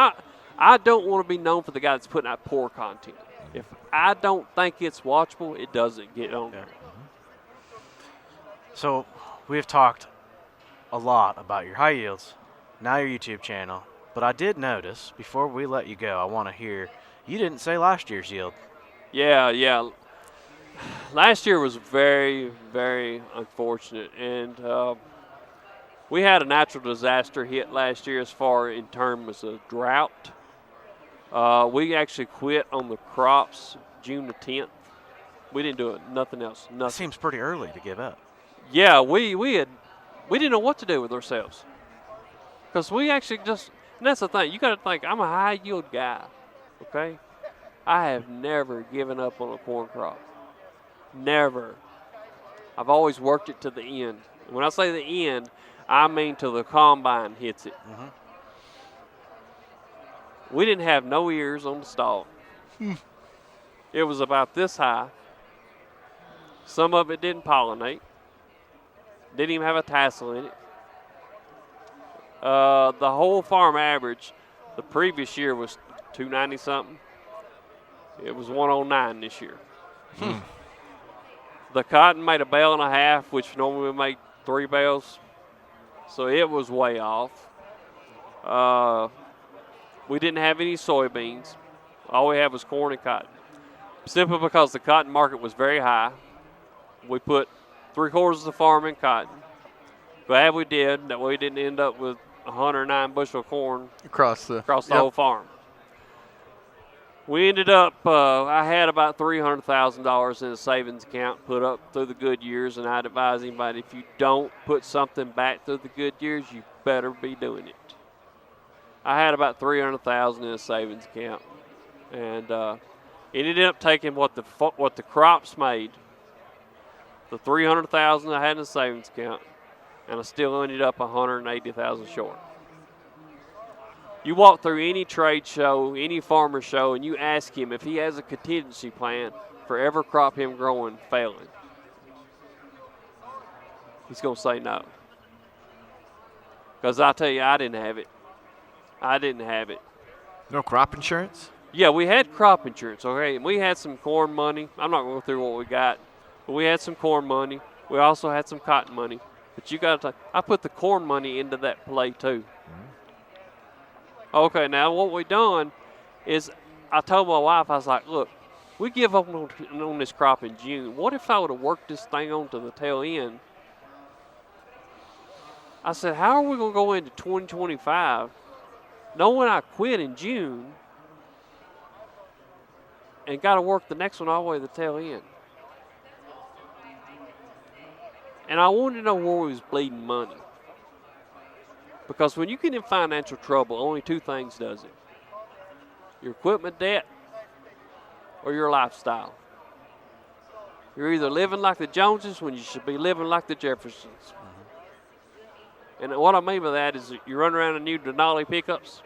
I don't want to be known for the guy that's putting out poor content. If I don't think it's watchable, it doesn't get on there. So we have talked a lot about your high yields, now your YouTube channel, but I did notice, before we let you go, I want to hear, you didn't say last year's yield. Yeah. Last year was very, very unfortunate, and we had a natural disaster hit last year as far in terms of drought. We actually quit on the crops June the 10th. We didn't do nothing else. Nothing. That seems pretty early to give up. Yeah, we didn't know what to do with ourselves, because we actually just, and that's the thing, you got to think, I'm a high yield guy, okay? I have never given up on a corn crop. Never. I've always worked it to the end. When I say the end, I mean till the combine hits it. Mm-hmm. We didn't have no ears on the stalk. It was about this high. Some of it didn't pollinate. Didn't even have a tassel in it. The whole farm average the previous year was 290 something. It was 109 this year. The cotton made a bale and a half, which normally would make 3 bales. So it was way off. We didn't have any soybeans. All we had was corn and cotton. Simply because the cotton market was very high. We put 3/4 of the farm in cotton. Glad we did. That way we didn't end up with 109 bushel of corn across the whole farm. We ended up, I had about $300,000 in a savings account put up through the good years, and I'd advise anybody, if you don't put something back through the good years, you better be doing it. I had about $300,000 in a savings account, and it ended up taking what the crops made, the $300,000 I had in a savings account, and I still ended up $180,000 short. You walk through any trade show, any farmer show, and you ask him if he has a contingency plan for every crop him growing failing. He's going to say no. Because I tell you, I didn't have it. No crop insurance? Yeah, we had crop insurance, okay? And we had some corn money. I'm not going to go through what we got, but we had some corn money. We also had some cotton money. But you got to, I put the corn money into that play too. Okay, now what we done is I told my wife, I was like, look, we give up on this crop in June. What if I would have worked this thing on to the tail end? I said, how are we going to go into 2025 knowing I quit in June and got to work the next one all the way to the tail end? And I wanted to know where we was bleeding money. Because when you get in financial trouble, only 2 things does it. Your equipment debt or your lifestyle. You're either living like the Joneses when you should be living like the Jeffersons. And what I mean by that is that you run around in new Denali pickups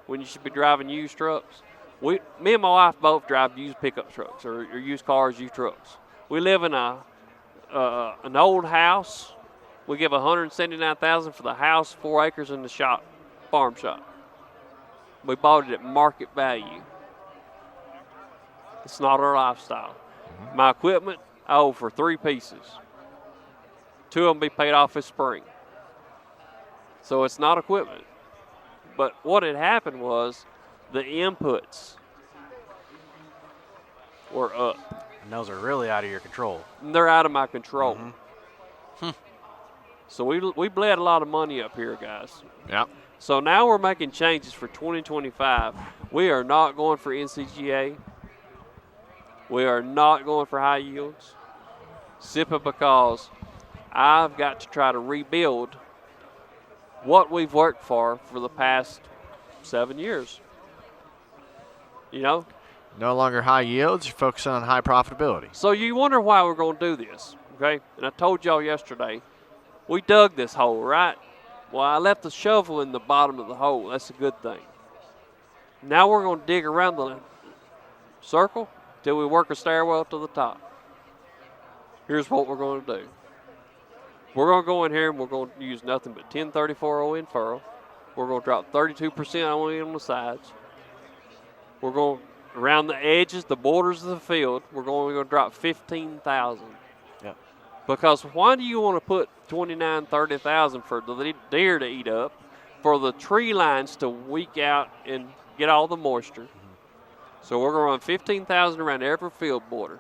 when you should be driving used trucks. Me and my wife both drive used pickup trucks or used cars, used trucks. We live in an old house. We give $179,000 for the house, 4 acres in the shop, farm shop. We bought it at market value. It's not our lifestyle. My equipment, I owe for 3 pieces. 2 of them be paid off this spring. So it's not equipment. But what had happened was the inputs were up. And those are really out of your control. And they're out of my control. So we bled a lot of money up here, guys. Yeah. So now we're making changes for 2025. We are not going for NCGA. We are not going for high yields. Simply because I've got to try to rebuild what we've worked for the past 7 years. You know? No longer high yields, you're focusing on high profitability. So you wonder why we're going to do this, okay? And I told y'all yesterday, we dug this hole, right? Well, I left the shovel in the bottom of the hole. That's a good thing. Now we're going to dig around the circle till we work a stairwell to the top. Here's what we're going to do. We're going to go in here and we're going to use nothing but 1034 ON furrow. We're going to drop 32% on the sides. We're going around the edges, the borders of the field, we're going to drop 15,000. Yep. Because why do you want to put 29, 30,000 for the deer to eat up, for the tree lines to weak out and get all the moisture? So we're going to run 15,000 around every field border.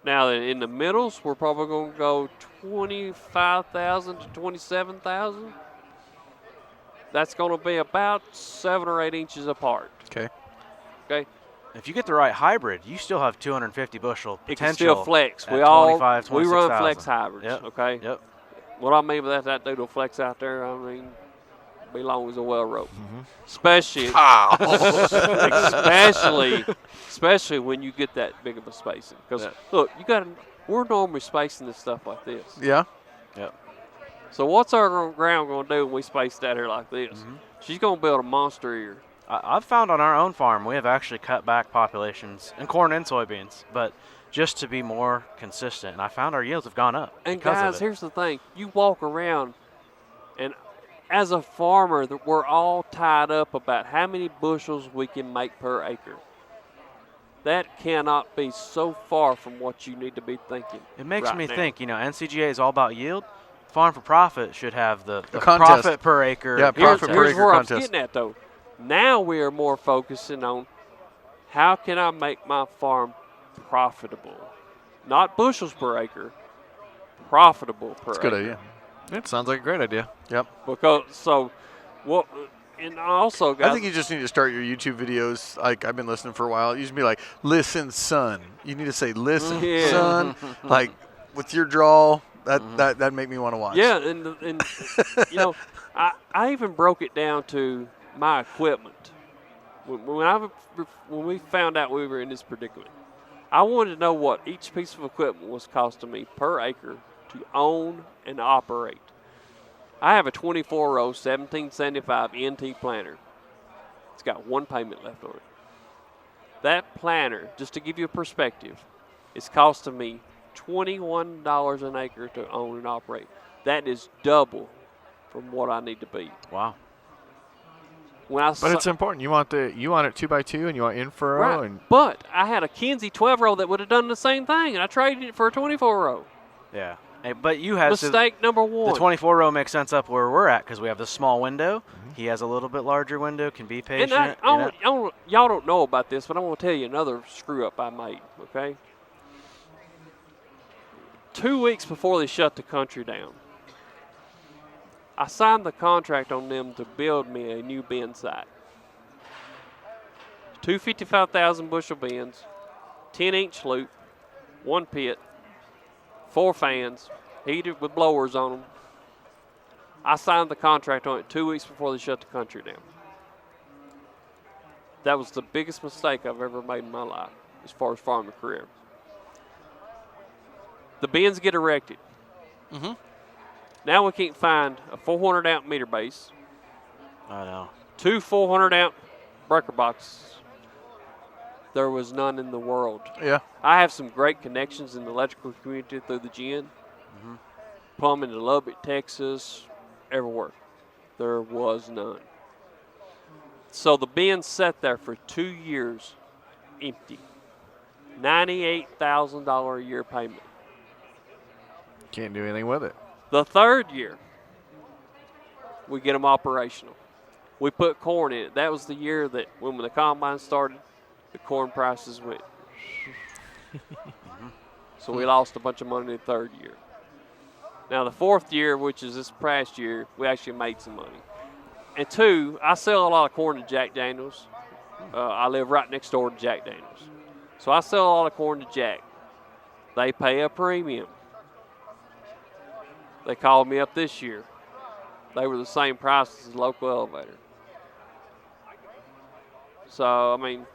Now in the middles, we're probably going to go 25,000 to 27,000. That's going to be about 7 or 8 inches apart. Okay. Okay. If you get the right hybrid, you still have 250 bushel It potential. can still flex. at We 25, we run 26,000. flex hybrids. Yep. Okay. Yep. What I mean by that dude will flex out there. I mean, be long as a well rope. Especially when you get that big of a spacing. Because look, we're normally spacing this stuff like this. Yeah. Yep. So what's our ground going to do when we space it out here like this? She's going to build a monster ear. I've found on our own farm we have actually cut back populations in corn and soybeans, but just to be more consistent. And I found our yields have gone up. And because of guys, it. here's the thing: you walk around, and as a farmer, we're all tied up about how many bushels we can make per acre. That cannot be so far from what you need to be thinking. It makes right me now. think, NCGA is all about yield. Farm for Profit should have the contest. profit per acre. Yeah, Here's, profit per here's acre where contest. I'm getting at, though. Now we are more focusing on how can I make my farm profitable, not bushels per acre, profitable per That's a good acre. idea. It sounds like a great idea. Yep. Because what, and also, guys, I think you just need to start your YouTube videos. Like I've been listening for a while. It used to be like, "Listen, son." You need to say, "Listen, Yeah. son." Like with your drawl, that make me want to watch. yeah, and I even broke it down to my equipment. When we found out we were in this predicament, I wanted to know what each piece of equipment was costing me per acre to own and operate. I have a 24-row 1775 NT planter. It's got one payment left on it. That planter, just to give you a perspective, is costing me $21 an acre to own and operate. That is double from what I need to be. Wow. But it's important. You want it 2x2 and you want in furrow Right. and But I had a Kinsey 12-row that would have done the same thing, and I traded it for a 24-row. Yeah. Hey, but you had Mistake number one. The 24 row makes sense up where we're at because we have the small window. He has a little bit larger window, can be patient. And y'all don't know about this, but I'm going to tell you another screw up I made, okay? 2 weeks before they shut the country down, I signed the contract on them to build me a new bin site. 2 55,000 bushel bins, 10-inch loop, 1 pit, 4 fans, heated with blowers on them. I signed the contract on it 2 weeks before they shut the country down. That was the biggest mistake I've ever made in my life as far as farming career. The bins get erected. Now we can't find a 400-ounce meter base, I know. 2 400-ounce breaker boxes. There was none in the world. Yeah. I have some great connections in the electrical community through the gin. Plumbing in Lubbock, Texas, everywhere. There was none. So the bin sat there for 2 years empty. $98,000 a year payment. can't do anything with it. The third year, we get them operational. We put corn in it. That was the year that when the combine started, the corn prices went. So we lost a bunch of money in the third year. Now the fourth year, which is this past year, we actually made some money. And two, I sell a lot of corn to Jack Daniels. I live right next door to Jack Daniels. So I sell a lot of corn to Jack. They pay a premium. They called me up this year. They were the same price as the local elevator. So, I mean,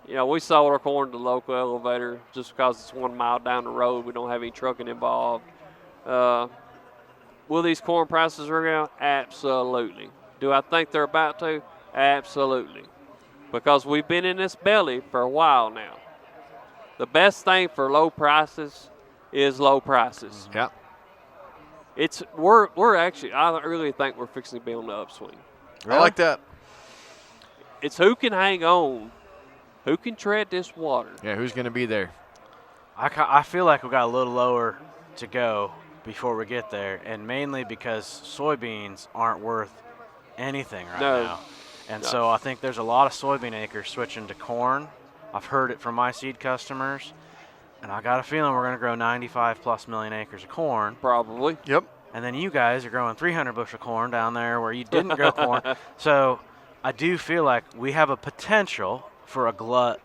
we sold our corn to the local elevator just because it's 1 mile down the road. We don't have any trucking involved. Will these corn prices ring out? Absolutely. Do I think they're about to? Absolutely. Because we've been in this belly for a while now. The best thing for low prices is low prices. Yeah. We're actually, I really think we're fixing to be on the upswing. I like that. It's who can hang on, who can tread this water. Yeah, who's going to be there? I feel like we got a little lower to go before we get there, and mainly because soybeans aren't worth anything right now. And so I think there's a lot of soybean acres switching to corn. I've heard it from my seed customers, and I got a feeling we're going to grow 95+ million acres of corn. Probably. Yep. And then you guys are growing 300 bushel corn down there where you didn't grow corn. So I do feel like we have a potential for a glut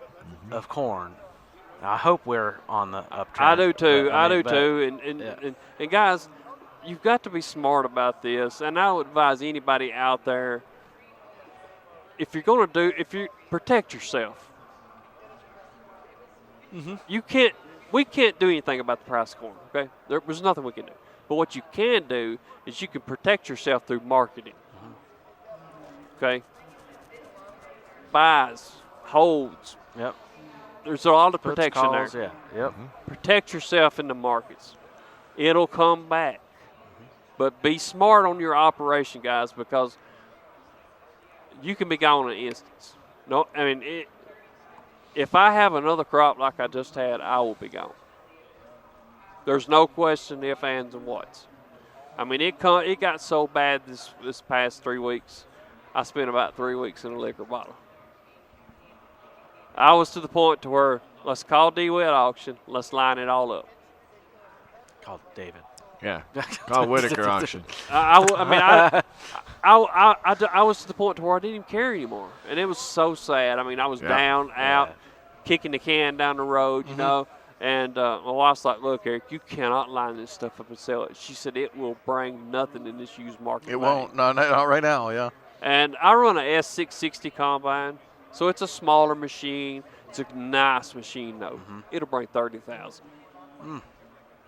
of corn. Now, I hope we're on the uptrend. I do too. I do too. And guys, you've got to be smart about this. And I would advise anybody out there, if you protect yourself. We can't do anything about the price of corn, okay? There's nothing we can do. But what you can do is you can protect yourself through marketing, okay? Buys, holds. Yep. There's a lot of Puts, protection calls, there. Yeah. Yep. Protect yourself in the markets. It'll come back. But be smart on your operation, guys, because you can be gone in an instance. No, I mean, if I have another crop like I just had, I will be gone. There's no question if, ands, and whats. I mean, it got so bad this past 3 weeks, I spent about 3 weeks in a liquor bottle. I was to the point to where, let's call DeWitt auction, let's line it all up. Called David. Yeah. Call Whitaker auction. I was to the point to where I didn't even care anymore, and it was so sad. I mean, I was down, out, kicking the can down the road, you know. And my wife's like, "Look, Eric, you cannot line this stuff up and sell it." She said it will bring nothing in this used market. It won't. No, not right now. Yeah. And I run a S660 combine, so it's a smaller machine. It's a nice machine, though. It'll bring 30,000.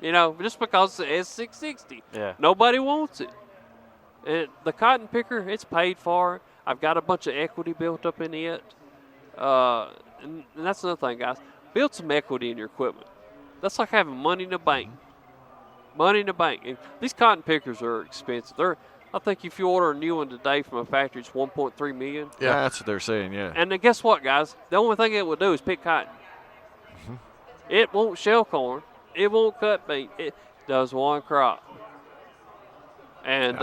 You know, just because it's a S660. Yeah. Nobody wants it. And the cotton picker, it's paid for. I've got a bunch of equity built up in it. And that's another thing, guys. Build some equity in your equipment. That's like having money in the bank. Money in the bank. And these cotton pickers are expensive. I think if you order a new one today from a factory, it's $1.3 million. Yeah, that's what they're saying, yeah. And then guess what, guys? The only thing it will do is pick cotton. It won't shell corn. It won't cut beet. It does one crop. And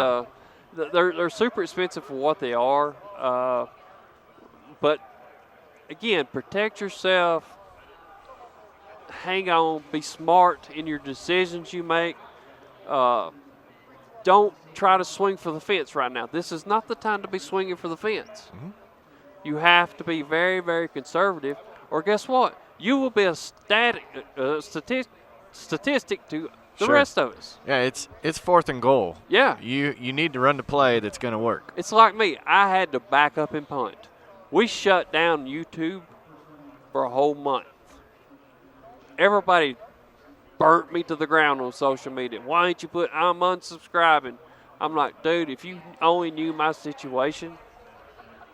they're super expensive for what they are. But, again, protect yourself. Hang on. Be smart in your decisions you make. Don't try to swing for the fence right now. This is not the time to be swinging for the fence. You have to be very, very conservative, or guess what? You will be a statistic to the rest of us. Yeah, it's 4th and goal. Yeah. You need to run the play that's going to work. It's like me. I had to back up and punt. We shut down YouTube for a whole month. Everybody burnt me to the ground on social media. Why ain't you put I'm unsubscribing? I'm like, dude, if you only knew my situation,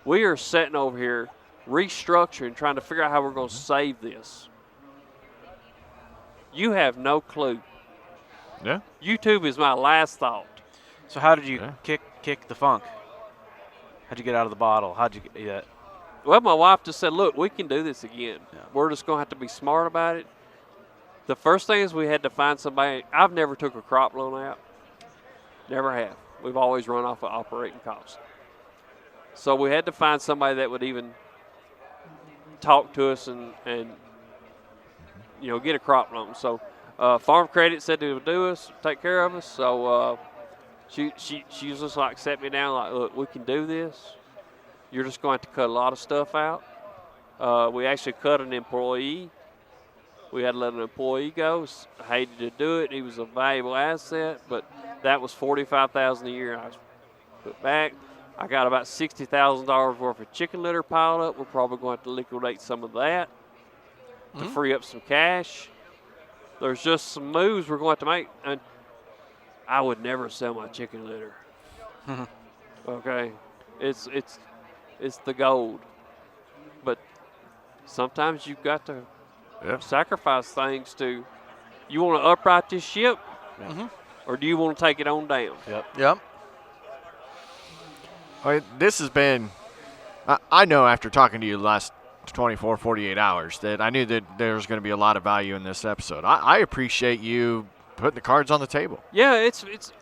we are sitting over here restructuring, trying to figure out how we're going to save this. You have no clue. Yeah. YouTube is my last thought. So how did you kick the funk? How'd you get out of the bottle? How'd you get that? Well, my wife just said, look, we can do this again. Yeah. We're just going to have to be smart about it. The first thing is we had to find somebody. I've never took a crop loan out. Never have. We've always run off of operating costs. So we had to find somebody that would even talk to us and get a crop loan. So Farm Credit said they would do us, take care of us. So She was just like, set me down, like, look, we can do this. You're just going to cut a lot of stuff out. We actually cut an employee. We had to let an employee go. I hated to do it. He was a valuable asset, but that was $45,000 a year I put back. I got about $60,000 worth of chicken litter piled up. We're probably going to liquidate some of that to free up some cash. There's just some moves we're going to make. And I would never sell my chicken litter. Okay, it's the gold. But sometimes you've got to sacrifice things to. You want to upright this ship, or do you want to take it on down? Yep. All right, this has been. I know after talking to you the last 24, 48 hours that I knew that there was going to be a lot of value in this episode. I appreciate you putting the cards on the table. Yeah, it's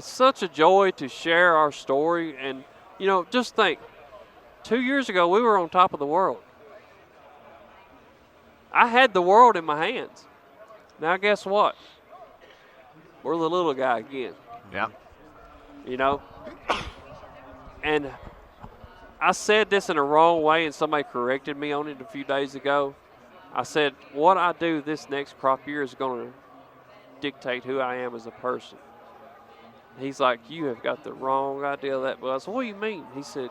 such a joy to share our story, and just think, 2 years ago we were on top of the world. I had the world in my hands. Now guess what? We're the little guy again. Yeah. And I said this in a wrong way, and somebody corrected me on it a few days ago. I said, what I do this next crop year is going to dictate who I am as a person. He's like, you have got the wrong idea of that. But I said, what do you mean? He said,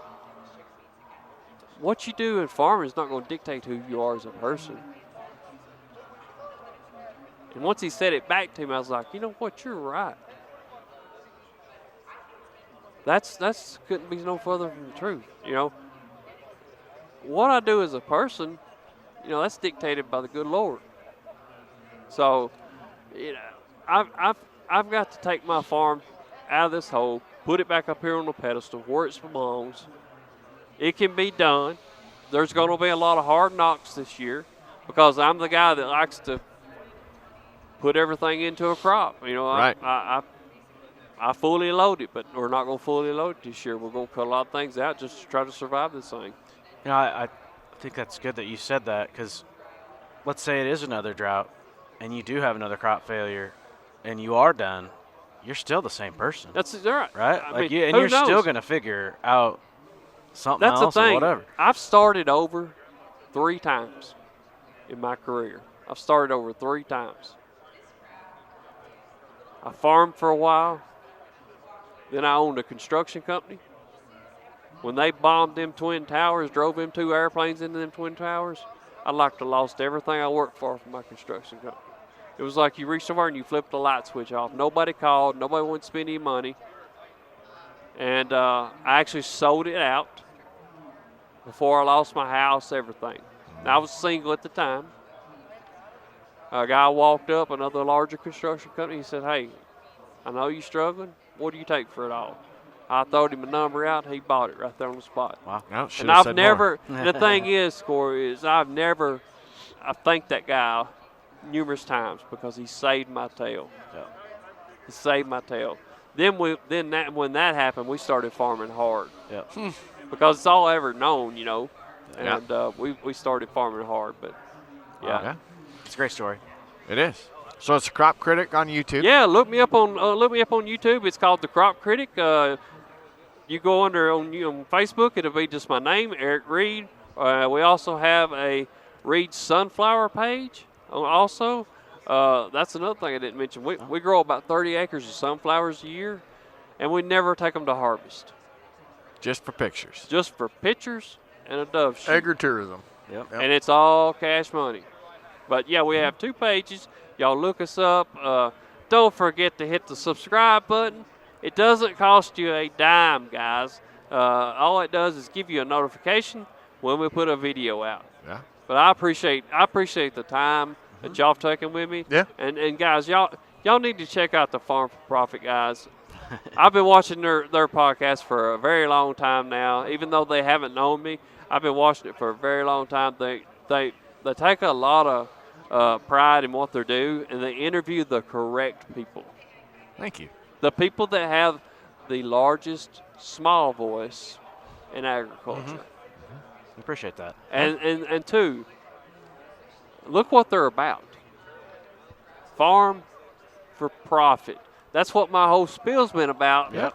what you do in farming is not going to dictate who you are as a person. And once he said it back to me, I was like, you know what, you're right. That's couldn't be no further from the truth. What I do as a person, that's dictated by the good Lord. So, I've got to take my farm out of this hole, put it back up here on the pedestal where it belongs. It can be done. There's going to be a lot of hard knocks this year because I'm the guy that likes to put everything into a crop. Right. I fully load it, but we're not going to fully load it this year. We're going to cut a lot of things out just to try to survive this thing. I think that's good that you said that, because let's say it is another drought and you do have another crop failure and you are done, you're still the same person. That's right. Right? I mean, you're who knows? Still going to figure out something That's else the thing. or whatever. I've started over 3 times in my career. I've started over 3 times. I farmed for a while. Then I owned a construction company. When they bombed them Twin Towers, drove them 2 airplanes into them Twin Towers, I'd like to have lost everything I worked for my construction company. It was like you reached somewhere and you flipped the light switch off. Nobody called. Nobody wanted to spend any money. And I actually sold it out before I lost my house, everything. Now, I was single at the time. A guy walked up, another larger construction company. He said, hey, I know you're struggling. What do you take for it all? I throwed him a number out. He bought it right there on the spot. Wow. No, And I've never, the thing is, Corey, is I thanked that guy numerous times because he saved my tail. Yeah. He saved my tail. When that happened, we started farming hard. Yeah. Because it's all I ever known, And we started farming hard, but yeah. Yeah. It's a great story. It is. So it's Crop Critic on YouTube. Yeah, look me up on YouTube. It's called The Crop Critic. You go on Facebook, it'll be just my name, Eric Reed. We also have a Reed Sunflower page. Also, that's another thing I didn't mention. We grow about 30 acres of sunflowers a year, and we never take them to harvest. Just for pictures. Just for pictures and a dove shoot. Agritourism. Yep. And it's all cash money. But, yeah, we have 2 pages. Y'all look us up. Don't forget to hit the subscribe button. It doesn't cost you a dime, guys. All it does is give you a notification when we put a video out. Yeah. But I appreciate the time that y'all have taken with me. Yeah. And guys, y'all need to check out the Farm for Profit guys. I've been watching their podcast for a very long time now. Even though they haven't known me, I've been watching it for a very long time. They take a lot of pride in what they do, and they interview the correct people. Thank you. The people that have the largest small voice in agriculture. We appreciate that. And 2, look what they're about. Farm for profit. that's what my whole spill's been about. Yeah.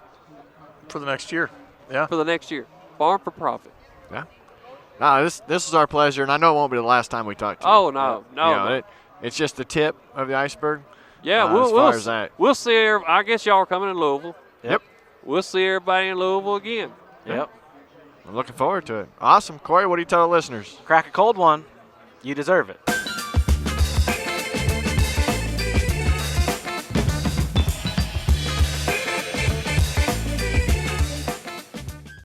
For the next year. Yeah. For the next year, farm for profit. Yeah. No, this is our pleasure, and I know it won't be the last time we talk to you. Oh no, You know, no. it's just the tip of the iceberg. Yeah, as far as that. we'll see. I guess y'all are coming to Louisville. Yep. We'll see everybody in Louisville again. Yep. I'm looking forward to it. Awesome. Corey, what do you tell the listeners? Crack a cold one. You deserve it.